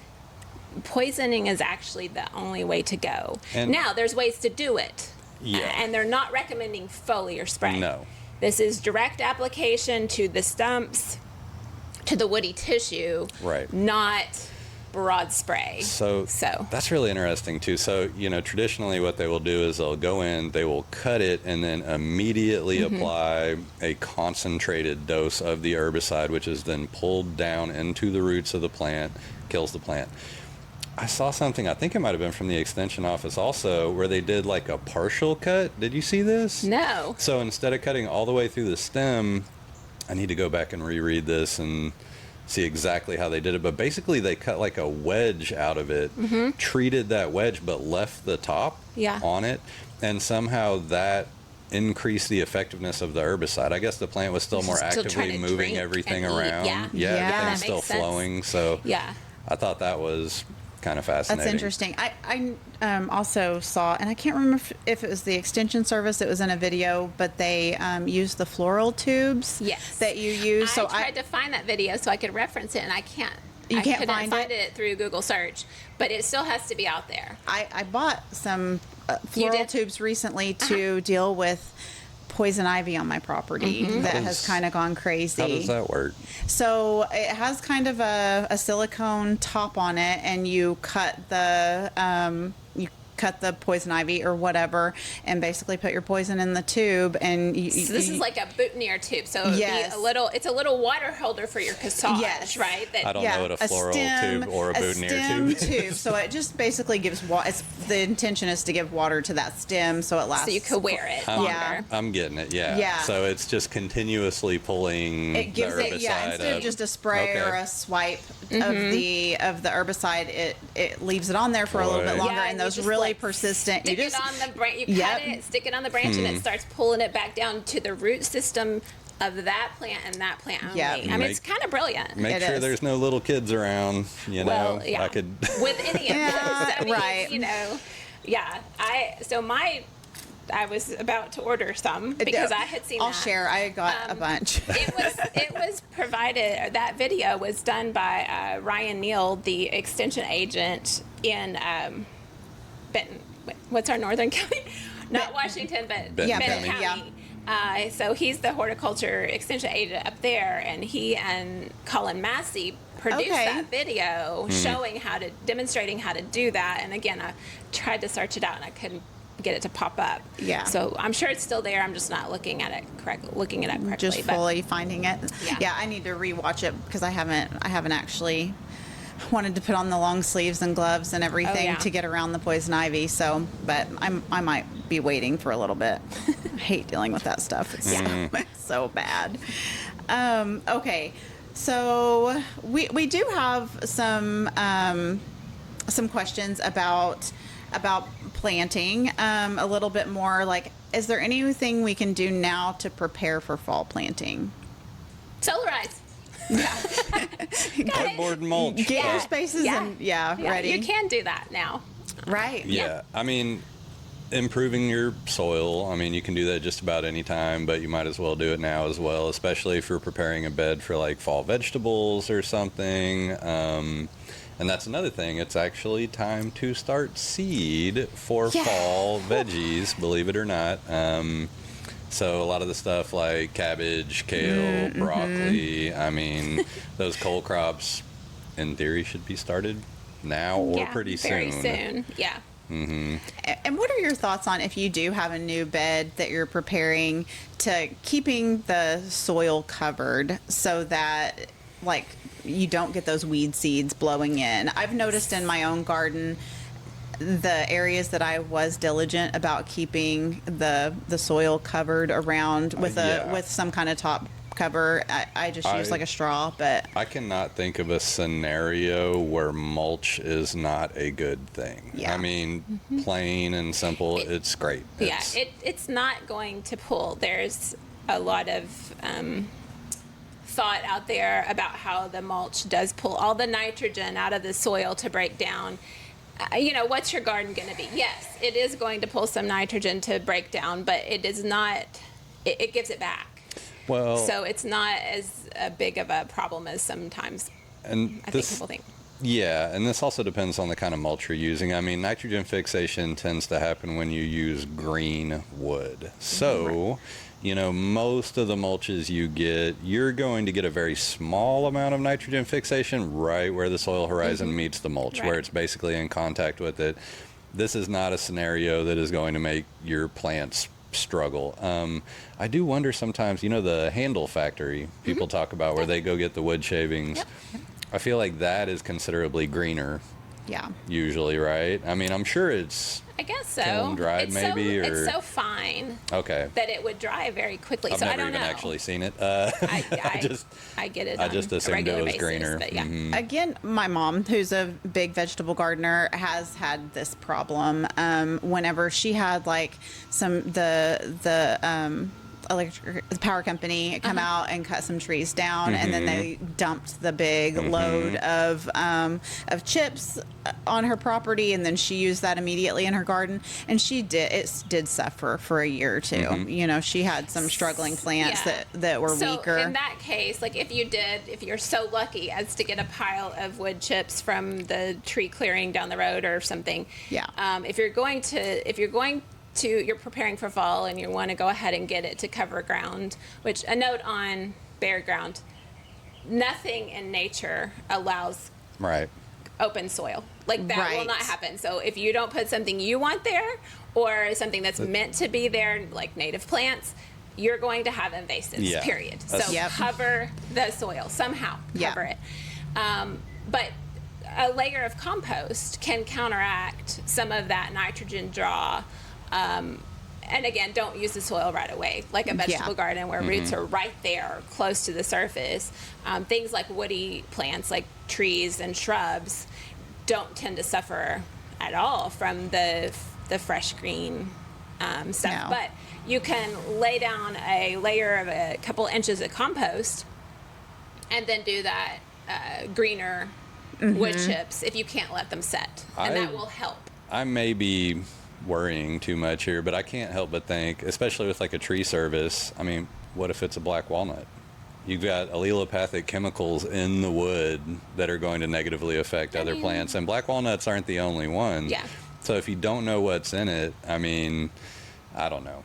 S2: poisoning is actually the only way to go. And now, there's ways to do it.
S3: Yeah.
S2: And they're not recommending foliar spray.
S3: No.
S2: This is direct application to the stumps, to the woody tissue.
S3: Right.
S2: Not broad spray.
S3: So that's really interesting too. So, traditionally what they will do is they'll go in, they will cut it, and then immediately apply a concentrated dose of the herbicide, which is then pulled down into the roots of the plant, kills the plant. I saw something, I think it might have been from the extension office also, where they did like a partial cut. Did you see this?
S2: No.
S3: So instead of cutting all the way through the stem, I need to go back and reread this and see exactly how they did it. But basically they cut like a wedge out of it, treated that wedge, but left the top on it. And somehow that increased the effectiveness of the herbicide. I guess the plant was still more actively moving everything around. Everything was still flowing. So I thought that was kind of fascinating.
S1: That's interesting. I also saw, and I can't remember if it was the extension service, it was in a video, but they used the floral tubes that you use.
S2: I tried to find that video so I could reference it, and I couldn't find it through Google search, but it still has to be out there.
S1: I bought some floral tubes recently to deal with poison ivy on my property that has kind of gone crazy.
S3: How does that work?
S1: So it has kind of a silicone top on it, and you cut the poison ivy or whatever, and basically put your poison in the tube. And
S2: so this is like a boutonniere tube. So it's a little water holder for your cassage, right?
S3: I don't know what a floral tube or a boutonniere
S1: tube. So it just basically gives water. The intention is to give water to that stem so it lasts.
S2: So you could wear it longer.
S3: I'm getting it. Yeah. So it's just continuously pulling
S1: it gives
S3: the herbicide
S1: instead of just a spray or a swipe of the herbicide, it leaves it on there for a little bit longer, and those really persistent.
S2: Stick it on the branch. You cut it, stick it on the branch, and it starts pulling it back down to the root system of that plant and that plant only. I mean, it's kind of brilliant.
S3: Make sure there's no little kids around. I could
S2: with any of those. I mean, I was about to order some because I had seen
S1: I'll share. I got a bunch.
S2: It was provided. That video was done by Ryan Neal, the extension agent in Benton. What's our northern county? Not Washington, but Benton County. So he's the horticulture extension agent up there, and he and Colin Massey produced that video demonstrating how to do that. And again, I tried to search it out and I couldn't get it to pop up. So I'm sure it's still there. I'm just not looking at it correctly.
S1: Just fully finding it. I need to rewatch it because I haven't actually wanted to put on the long sleeves and gloves and everything to get around the poison ivy. So, but I might be waiting for a little bit. I hate dealing with that stuff. It's so bad. Okay, so we do have some questions about planting. A little bit more like, is there anything we can do now to prepare for fall planting?
S2: Solarize.
S3: Cardboard mulch.
S1: Get your spaces and ready.
S2: You can do that now.
S1: Right.
S3: Yeah. I mean, improving your soil. I mean, you can do that just about any time, but you might as well do it now as well, especially if you're preparing a bed for like fall vegetables or something. And that's another thing. It's actually time to start seed for fall veggies, believe it or not. So a lot of the stuff like cabbage, kale, broccoli, I mean, those cole crops, in theory, should be started now or pretty soon.
S2: Very soon,
S1: And what are your thoughts on if you do have a new bed that you're preparing to keeping the soil covered so that, like, you don't get those weed seeds blowing in? I've noticed in my own garden, the areas that I was diligent about keeping the soil covered around with some kind of top cover, I just use like a straw. But
S3: I cannot think of a scenario where mulch is not a good thing. I mean, plain and simple, it's great.
S2: It's not going to pull. There's a lot of thought out there about how the mulch does pull all the nitrogen out of the soil to break down. What's your garden going to be? Yes, it is going to pull some nitrogen to break down, but it is not, it gives it back.
S3: Well,
S2: so it's not as big of a problem as sometimes I think people think.
S3: Yeah, and this also depends on the kind of mulch you're using. I mean, nitrogen fixation tends to happen when you use green wood. So most of the mulches you get, you're going to get a very small amount of nitrogen fixation right where the soil horizon meets the mulch, where it's basically in contact with it. This is not a scenario that is going to make your plants struggle. I do wonder sometimes, the handle factory people talk about where they go get the wood shavings. I feel like that is considerably greener.
S1: Yeah.
S3: Usually, right? I mean, I'm sure it's
S2: I guess so.
S3: kiln dried, maybe, or
S2: it's so fine that it would dry very quickly.
S3: I've
S2: so
S3: never
S2: I don't
S3: even
S2: know.
S3: actually seen it.
S2: I get it.
S3: I just assumed it was greener.
S2: But yeah.
S1: Again, my mom, who's a big vegetable gardener, has had this problem. Whenever she had like the power company come out and cut some trees down, and then they dumped the big load of chips on her property, and then she used that immediately in her garden, and it did suffer for a year or two. She had some struggling plants that were weaker.
S2: In that case, like if you're so lucky as to get a pile of wood chips from the tree clearing down the road or something, if you're preparing for fall and you want to go ahead and get it to cover ground, which a note on bare ground, nothing in nature allows open soil. Like that will not happen. So if you don't put something you want there or something that's meant to be there, like native plants, you're going to have invasives, period. So cover the soil somehow, cover it. But a layer of compost can counteract some of that nitrogen draw. And again, don't use the soil right away, like a vegetable garden where roots are right there, close to the surface. Things like woody plants, like trees and shrubs, don't tend to suffer at all from the fresh green stuff. But you can lay down a layer of a couple inches of compost and then do that greener wood chips if you can't let them set. And that will help.
S3: I may be worrying too much here, but I can't help but think, especially with like a tree service, I mean, what if it's a black walnut? You've got allelopathic chemicals in the wood that are going to negatively affect other plants, and black walnuts aren't the only one. So if you don't know what's in it, I mean, I don't know.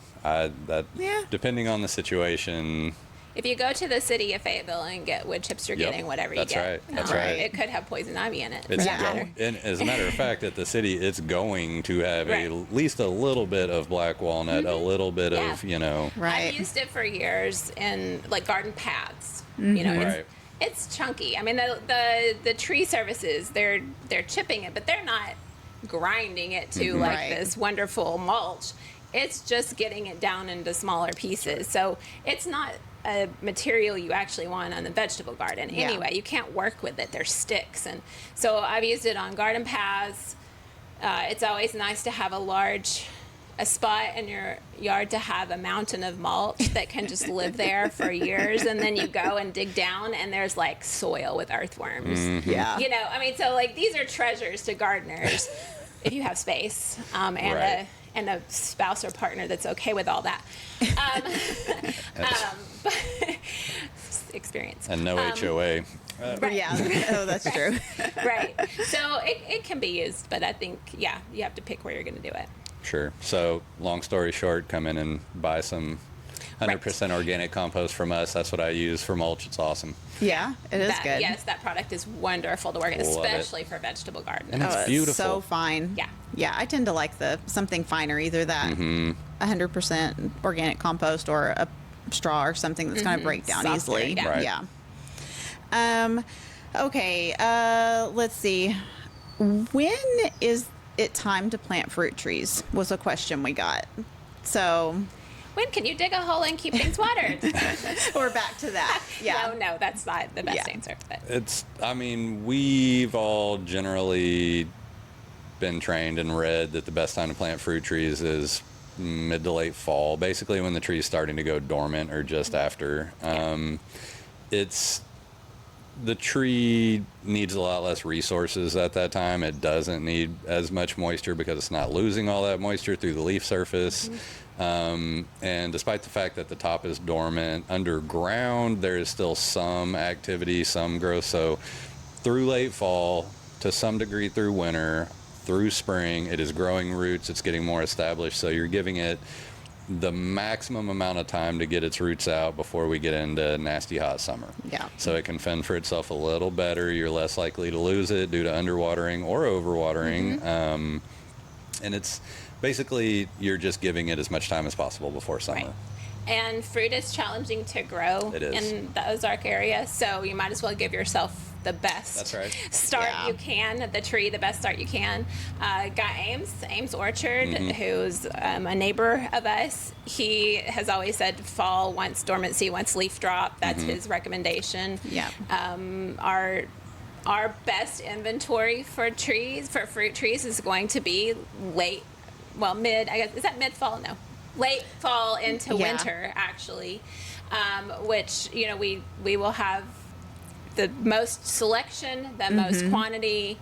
S3: Depending on the situation.
S2: If you go to the city of Fayetteville and get wood chips, you're getting whatever you get.
S3: That's right.
S2: It could have poison ivy in it.
S3: And as a matter of fact, at the city, it's going to have at least a little bit of black walnut, a little bit of,
S2: I've used it for years in like garden paths. It's chunky. I mean, the tree services, they're chipping it, but they're not grinding it to this wonderful mulch. It's just getting it down into smaller pieces. So it's not a material you actually want on the vegetable garden. Anyway, you can't work with it. They're sticks. And so I've used it on garden paths. It's always nice to have a spot in your yard to have a mountain of mulch that can just live there for years, and then you go and dig down and there's like soil with earthworms. I mean, so like these are treasures to gardeners if you have space and a spouse or partner that's okay with all that. But experience.
S3: And no HOA.
S1: Oh, that's true.
S2: So it can be used, but I think, you have to pick where you're going to do it.
S3: Sure. So long story short, come in and buy some 100% organic compost from us. That's what I use for mulch. It's awesome.
S1: Yeah, it is good.
S2: Yes, that product is wonderful to work with, especially for vegetable gardening.
S3: And it's beautiful.
S1: So fine. Yeah, I tend to like something finer, either that 100% organic compost or a straw or something that's going to break down easily. Okay, let's see. When is it time to plant fruit trees was a question we got. So
S2: when can you dig a hole and keep things watered?
S1: We're back to that.
S2: No, that's not the best answer. But.
S3: We've all generally been trained and read that the best time to plant fruit trees is mid to late fall, basically when the tree's starting to go dormant or just after. The tree needs a lot less resources at that time. It doesn't need as much moisture because it's not losing all that moisture through the leaf surface. And despite the fact that the top is dormant, underground there is still some activity, some growth. So through late fall, to some degree through winter, through spring, it is growing roots, it's getting more established. So you're giving it the maximum amount of time to get its roots out before we get into nasty hot summer.
S1: Yeah.
S3: So it can fend for itself a little better. You're less likely to lose it due to underwatering or overwatering. And it's basically, you're just giving it as much time as possible before summer.
S2: Right. And fruit is challenging to grow in the Ozark area, so you might as well give yourself the best
S3: That's right.
S2: start you can, the tree, the best start you can. Got Ames Orchard, who's a neighbor of us. He has always said fall once dormancy, once leaf drop. That's his recommendation.
S1: Yeah.
S2: Our best inventory for fruit trees is going to be mid, I guess, is that mid-fall? No. Late fall into winter, actually, which, we will have the most selection, the most quantity.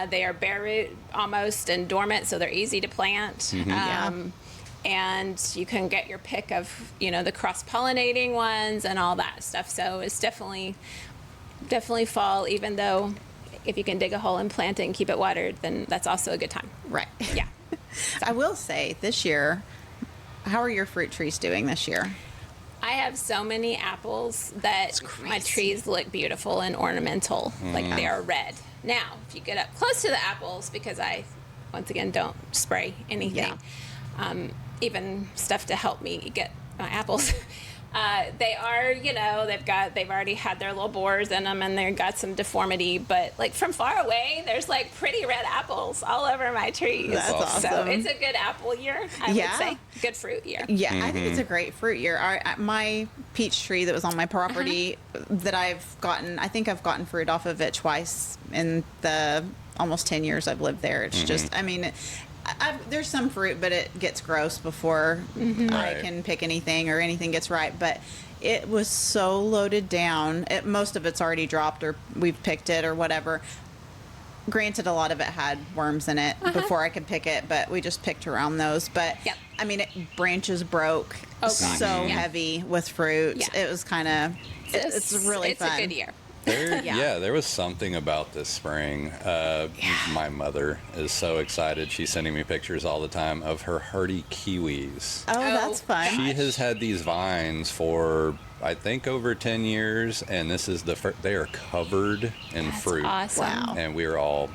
S2: They are bare root almost and dormant, so they're easy to plant. And you can get your pick of, the cross-pollinating ones and all that stuff. So it's definitely fall, even though if you can dig a hole and plant it and keep it watered, then that's also a good time.
S1: Right.
S2: Yeah.
S1: I will say this year, how are your fruit trees doing this year?
S2: I have so many apples that my trees look beautiful and ornamental, like they are red. Now, if you get up close to the apples, because I, once again, don't spray anything, even stuff to help me get my apples, they are, they've already had their little borers in them and they've got some deformity, but like from far away, there's like pretty red apples all over my trees.
S1: That's awesome.
S2: So it's a good apple year, I would say. Good fruit year.
S1: Yeah, I think it's a great fruit year. My peach tree that was on my property that I think I've gotten fruit off of it twice in the almost 10 years I've lived there. It's just, there's some fruit, but it gets gross before I can pick anything or anything gets ripe. But it was so loaded down. Most of it's already dropped or we've picked it or whatever. Granted, a lot of it had worms in it before I could pick it, but we just picked around those. But, branches broke heavy with fruit. Yeah. It was kind of, it's really fun.
S2: It's a good year.
S3: There was something about this spring. My mother is so excited. She's sending me pictures all the time of her hardy kiwis.
S1: Oh, that's fun.
S3: She has had these vines for, I think, over 10 years, and this is the first. They are covered in fruit.
S2: Awesome.
S1: Wow.
S3: And we are all,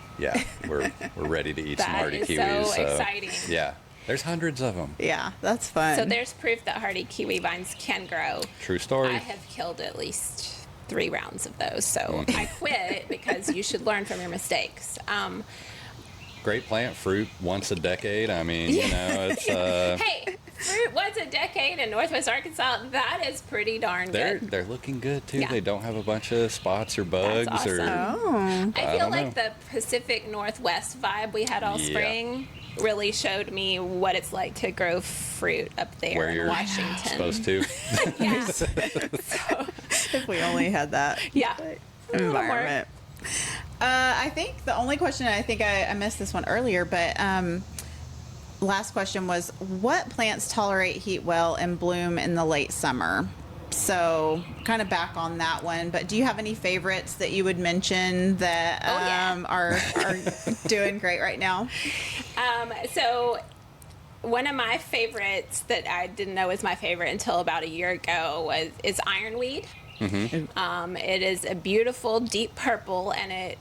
S3: we're ready to eat some hardy kiwis.
S2: So exciting.
S3: Yeah. There's hundreds of them.
S1: Yeah, that's fun.
S2: So there's proof that hardy kiwi vines can grow.
S3: True story.
S2: I have killed at least 3 rounds of those, so I quit because you should learn from your mistakes.
S3: Great plant, fruit once a decade. It's
S2: hey, fruit once a decade in Northwest Arkansas, that is pretty darn good.
S3: They're looking good too.
S2: Yeah.
S3: They don't have a bunch of spots or bugs.
S2: That's awesome. I feel like
S3: know.
S2: the Pacific Northwest vibe we had all spring really showed me what it's like to grow fruit up there
S3: where
S2: in
S3: you're
S2: Washington.
S3: Supposed to.
S2: Yeah.
S1: If we only had that environment. I think the only question, I think I missed this one earlier, but last question was, what plants tolerate heat well and bloom in the late summer? So kind of back on that one, but do you have any favorites that you would mention that are doing great right now?
S2: So one of my favorites that I didn't know was my favorite until about a year ago is ironweed. It is a beautiful deep purple, and it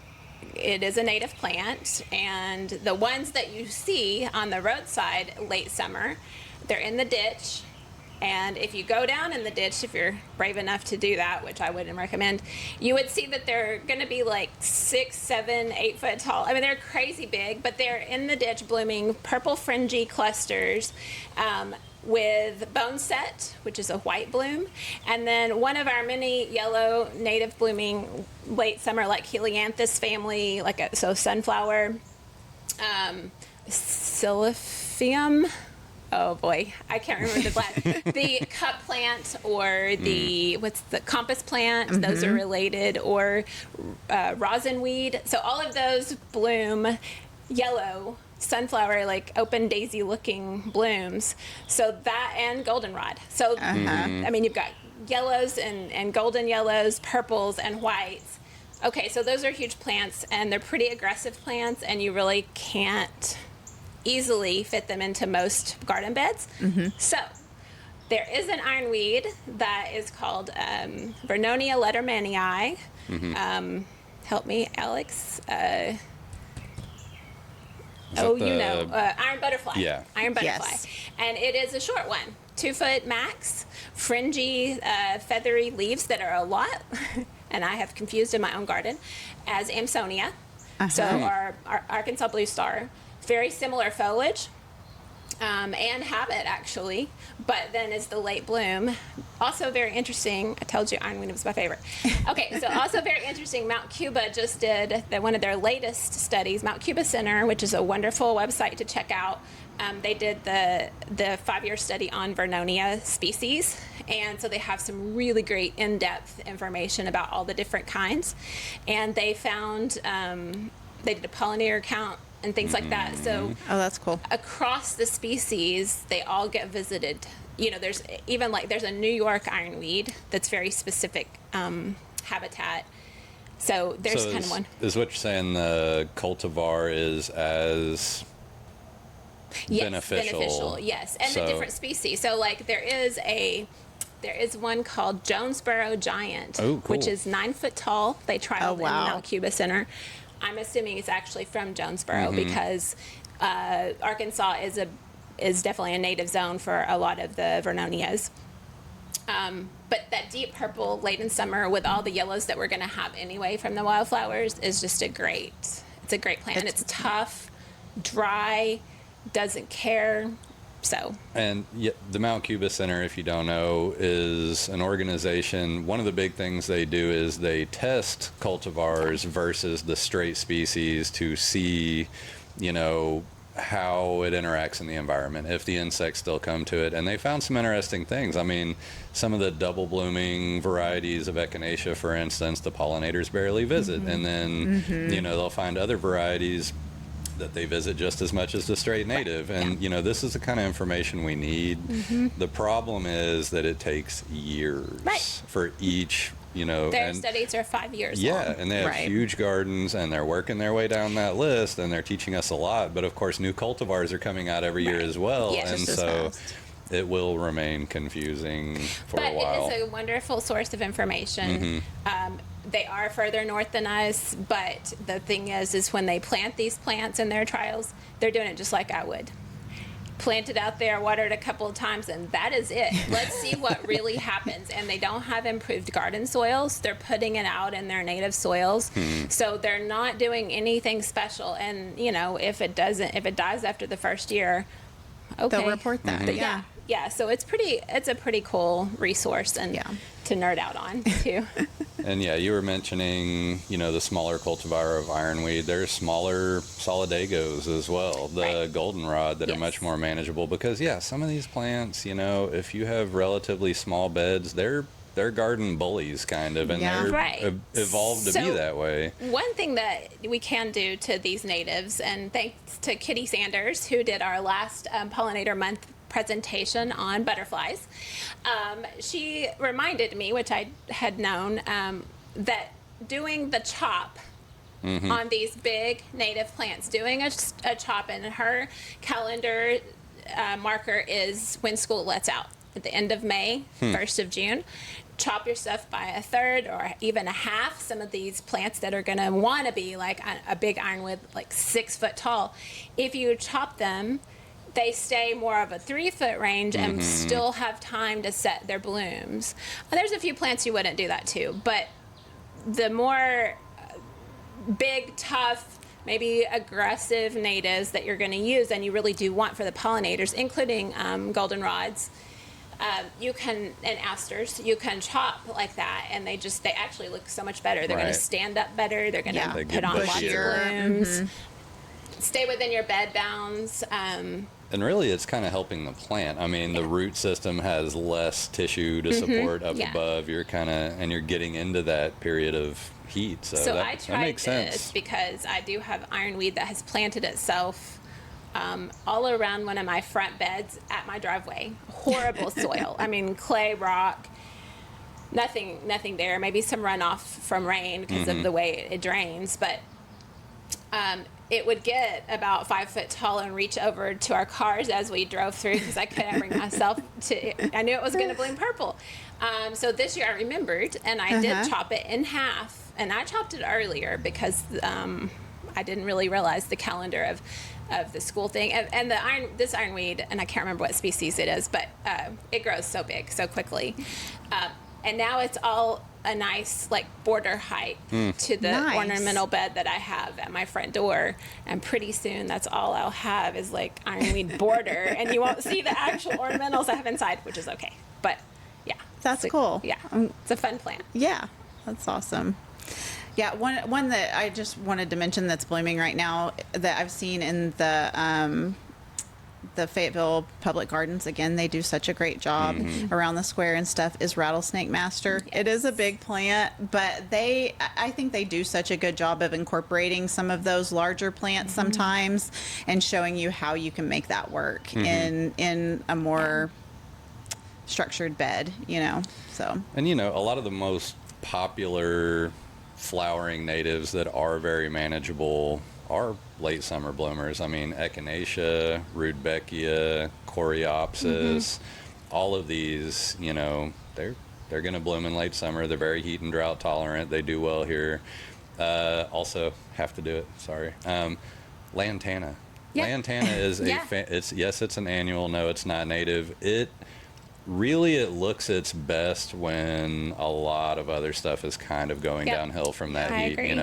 S2: is a native plant. And the ones that you see on the roadside late summer, they're in the ditch. And if you go down in the ditch, if you're brave enough to do that, which I wouldn't recommend, you would see that they're going to be like 6, 7, 8 foot tall. I mean, they're crazy big, but they're in the ditch blooming purple fringy clusters with boneset, which is a white bloom. And then one of our many yellow native blooming late summer, like Helianthus family, so sunflower, Siliphium. Oh boy, I can't remember the cup plant or the compass plant. Those are related, or rosinweed. So all of those bloom yellow sunflower, like open daisy looking blooms. So that, and goldenrod. So you've got yellows and golden yellows, purples and whites. Okay, so those are huge plants, and they're pretty aggressive plants, and you really can't easily fit them into most garden beds. So There is an ironweed that is called Vernonia lettermanii. Help me, Alex.
S3: Is
S2: Iron butterfly.
S3: Yeah.
S2: Iron butterfly.
S1: Yes.
S2: And it is a short one, 2 foot max, fringy, feathery leaves that are a lot, and I have confused in my own garden, as Amsonia. So our Arkansas blue star, very similar foliage. And habit, actually, but then is the late bloom. Also very interesting. I told you ironweed was my favorite. Okay, so also very interesting. Mount Cuba just did one of their latest studies. Mount Cuba Center, which is a wonderful website to check out. They did the 5-year study on Vernonia species, and so they have some really great in-depth information about all the different kinds. And they found they did a pollinator count and things like that. So
S1: that's cool.
S2: across the species, they all get visited. You know, there's a New York ironweed that's very specific habitat. So there's kind of one.
S3: Is what you're saying the cultivar is as beneficial?
S2: Yes, and
S3: So-
S2: the different species. So like there is one called Jonesboro Giant,
S3: Oh, cool.
S2: which is 9 foot tall. They trialed in
S1: wow.
S2: Mount Cuba Center. I'm assuming it's actually from Jonesboro because Arkansas is definitely a native zone for a lot of the Vernonias. But that deep purple late in summer with all the yellows that we're going to have anyway from the wildflowers is just a great plant. And it's tough, dry, doesn't care. So.
S3: And the Mount Cuba Center, if you don't know, is an organization. One of the big things they do is they test cultivars versus the straight species to see, how it interacts in the environment, if the insects still come to it. And they found some interesting things. I mean, some of the double blooming varieties of echinacea, for instance, the pollinators barely visit. And then, they'll find other varieties that they visit just as much as the straight native. And, this is the kind of information we need. The problem is that it takes years for each,
S2: Their studies are 5 years long.
S3: And they have huge gardens, and they're working their way down that list, and they're teaching us a lot. But, of course, new cultivars are coming out every year as well.
S2: Yes,
S3: and
S2: just as
S3: so
S2: fast.
S3: it will remain confusing for a while.
S2: But it is a wonderful source of information. They are further north than us, but the thing is when they plant these plants in their trials, they're doing it just like I would. Plant it out there, water it a couple of times, and that is it. Let's see what really happens. And they don't have improved garden soils. They're putting it out in their native soils. So they're not doing anything special. And, if it dies after the first year, okay.
S1: They'll report that.
S2: Yeah, so it's a pretty cool resource and to nerd out on too.
S3: And you were mentioning, the smaller cultivar of ironweed. There's smaller solidagos as well, the goldenrod that are much more manageable because, some of these plants, if you have relatively small beds, they're garden bullies kind of, and they're evolved to be that way.
S2: One thing that we can do to these natives, and thanks to Kitty Sanders, who did our last Pollinator Month presentation on butterflies, she reminded me, which I had known, that doing the chop on these big native plants, doing a chop, and her calendar marker is when school lets out at the end of May, 1st of June. Chop your stuff by a third or even a half. Some of these plants that are going to want to be like a big ironwood, like 6 foot tall, if you chop them, they stay more of a 3 foot range and still have time to set their blooms. There's a few plants you wouldn't do that to, but the more big, tough, maybe aggressive natives that you're going to use and you really do want for the pollinators, including goldenrods, and asters, you can chop like that, and they actually look so much better. They're going to stand up better. They're going to put on lots of blooms. Stay within your bed bounds.
S3: And really, it's kind of helping the plant. I mean, the root system has less tissue to support up above. You're you're getting into that period of heat. So
S2: I tried this because I do have ironweed that has planted itself all around one of my front beds at my driveway. Horrible soil. I mean, clay, rock, nothing there. Maybe some runoff from rain because of the way it drains. But it would get about 5 foot tall and reach over to our cars as we drove through because I couldn't bring myself to. I knew it was going to bloom purple. So this year I remembered, and I did chop it in half, and I chopped it earlier because I didn't really realize the calendar of the school thing, and this ironweed, and I can't remember what species it is, but it grows so big so quickly, and now it's all a nice like border height to the ornamental bed that I have at my front door, and pretty soon that's all I'll have is like ironweed border, and you won't see the actual ornamentals I have inside, which is okay. But yeah,
S1: That's cool.
S2: Yeah, it's a fun plant.
S1: Yeah, that's awesome. Yeah, one that I just wanted to mention that's blooming right now that I've seen in the Fayetteville Public Gardens, again, they do such a great job around the square and stuff, is rattlesnake master. Yes. It is a big plant, but I think they do such a good job of incorporating some of those larger plants sometimes and showing you how you can make that work in a more structured bed, so. And,
S3: a lot of the most popular flowering natives that are very manageable are late summer bloomers. I mean, echinacea, rudbeckia, coreopsis, all of these, they're going to bloom in late summer. They're very heat and drought tolerant. They do well here. Also, have to do it. Sorry. Lantana. Yep. Lantana is it's an annual. No, it's not native. It looks its best when a lot of other stuff is kind of going downhill from that heat.
S2: Agree.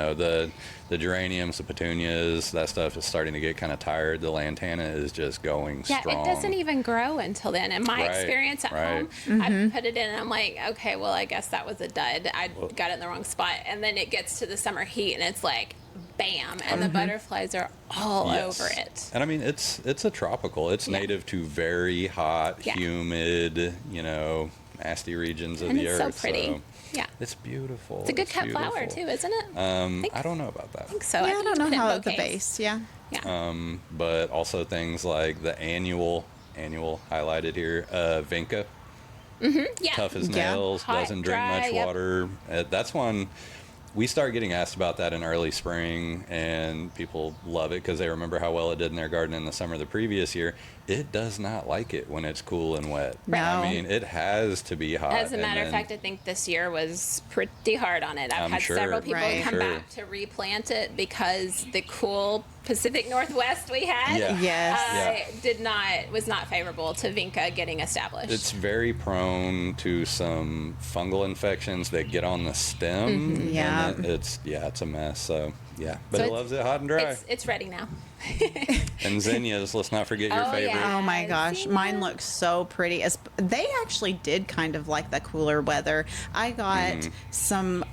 S3: The geraniums, the petunias, that stuff is starting to get kind of tired. The lantana is just going strong.
S2: Yeah, it doesn't even grow until then. In my experience at home, I put it in and I'm like, okay, well, I guess that was a dud. I got it in the wrong spot. And then it gets to the summer heat and it's like, bam, and the butterflies are all over it.
S3: And I mean, it's a tropical. It's native to very hot, humid, nasty regions of the earth.
S2: And it's so pretty. So
S3: yeah. It's beautiful.
S2: It's a good cut flower too, isn't it?
S3: I don't know about that.
S2: I think so.
S1: Yeah, I don't know how the base. Yeah.
S3: But also things like the annual highlighted here, vinca.
S2: Yeah.
S3: Tough as nails,
S2: Hot,
S3: doesn't drink
S2: dry,
S3: much water. That's one. We start getting asked about that in early spring, and people love it because they remember how well it did in their garden in the summer the previous year. It does not like it when it's cool and wet.
S1: No.
S3: I mean, it has to be hot.
S2: As a matter of fact, I think this year was pretty hard on it. I've had several people come back to replant it because the cool Pacific Northwest we had was not favorable to vinca getting established.
S3: It's very prone to some fungal infections that get on the stem. And it's a mess. So but it loves it hot and dry.
S2: It's ready now.
S3: And zinnias, let's not forget your favorite.
S1: Oh my gosh,
S2: zinnia.
S1: mine looks so pretty. They actually did kind of like the cooler weather. I got some.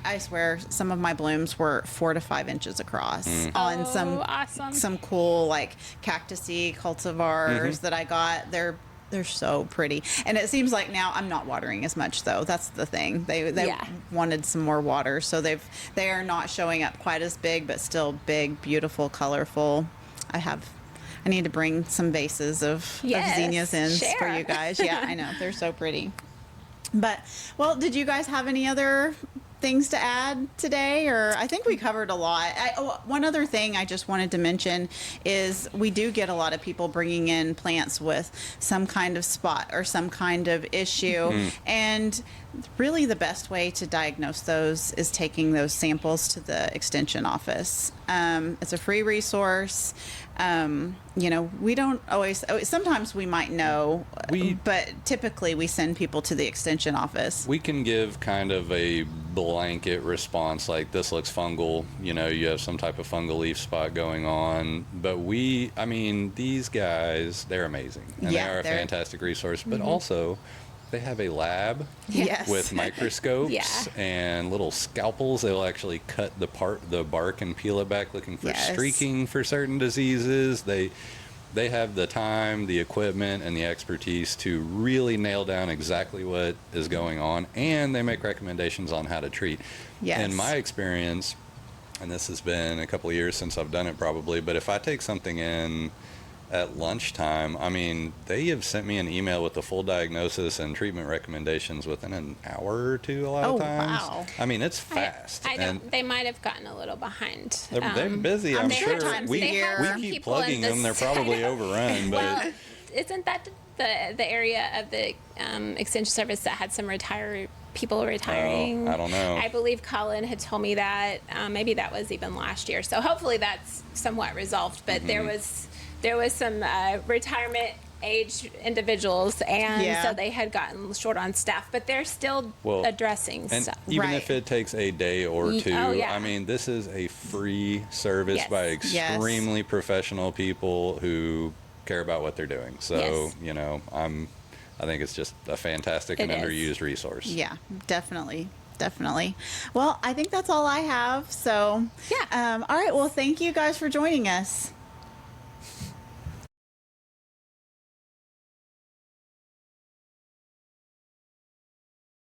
S1: I swear, some of my blooms were 4 to 5 inches across on some cool like cactusy cultivars that I got. They're so pretty, and it seems like now I'm not watering as much though. That's the thing. They wanted some more water, so they are not showing up quite as big, but still big, beautiful, colorful. I need to bring some vases of zinnias in for you guys. Yeah, I know they're so pretty. But did you guys have any other things to add today, or I think we covered a lot. One other thing I just wanted to mention is we do get a lot of people bringing in plants with some kind of spot or some kind of issue, and really the best way to diagnose those is taking those samples to the extension office. It's a free resource. We don't always, sometimes we might know, but typically we send people to the extension office.
S3: We can give kind of a blanket response like this looks fungal, you have some type of fungal leaf spot going on. But these guys, they're amazing. And they are a fantastic resource, but also they have a lab with microscopes and little scalpels. They'll actually cut the bark and peel it back looking for streaking for certain diseases. They have the time, the equipment, and the expertise to really nail down exactly what is going on, and they make recommendations on how to treat. In my experience, and this has been a couple of years since I've done it probably, but if I take something in at lunchtime. I mean, they have sent me an email with the full diagnosis and treatment recommendations within an hour or two a lot of times.
S1: Wow.
S3: I mean, it's fast.
S2: I
S3: and
S2: don't. They might have gotten a little behind.
S3: they're busy, I'm
S2: they
S3: sure.
S2: had times
S3: We
S2: they had some
S3: keep
S2: people in
S3: plugging them. They're
S2: this-
S3: probably overrun, but
S2: Well, isn't that the area of the extension service that had some people retiring?
S3: I don't know.
S2: I believe Colin had told me that. Maybe that was even last year. So hopefully that's somewhat resolved. But
S3: Mm-hmm.
S2: there was some retirement age individuals, and
S1: Yeah.
S2: so they had gotten short on staff. But they're still addressing
S3: and
S2: stuff.
S3: even
S1: Right.
S3: if it takes a day or two,
S2: Oh, yeah.
S3: I mean, this is a free service
S2: Yes.
S3: by
S1: Yes.
S3: extremely professional people who care about what they're doing. So,
S2: Yes.
S3: you know, I think it's just a fantastic and
S2: It is.
S3: underused resource.
S1: Yeah, definitely. Definitely. Well, I think that's all I have. So,
S2: Yeah.
S1: all right. Well, thank you guys for joining us.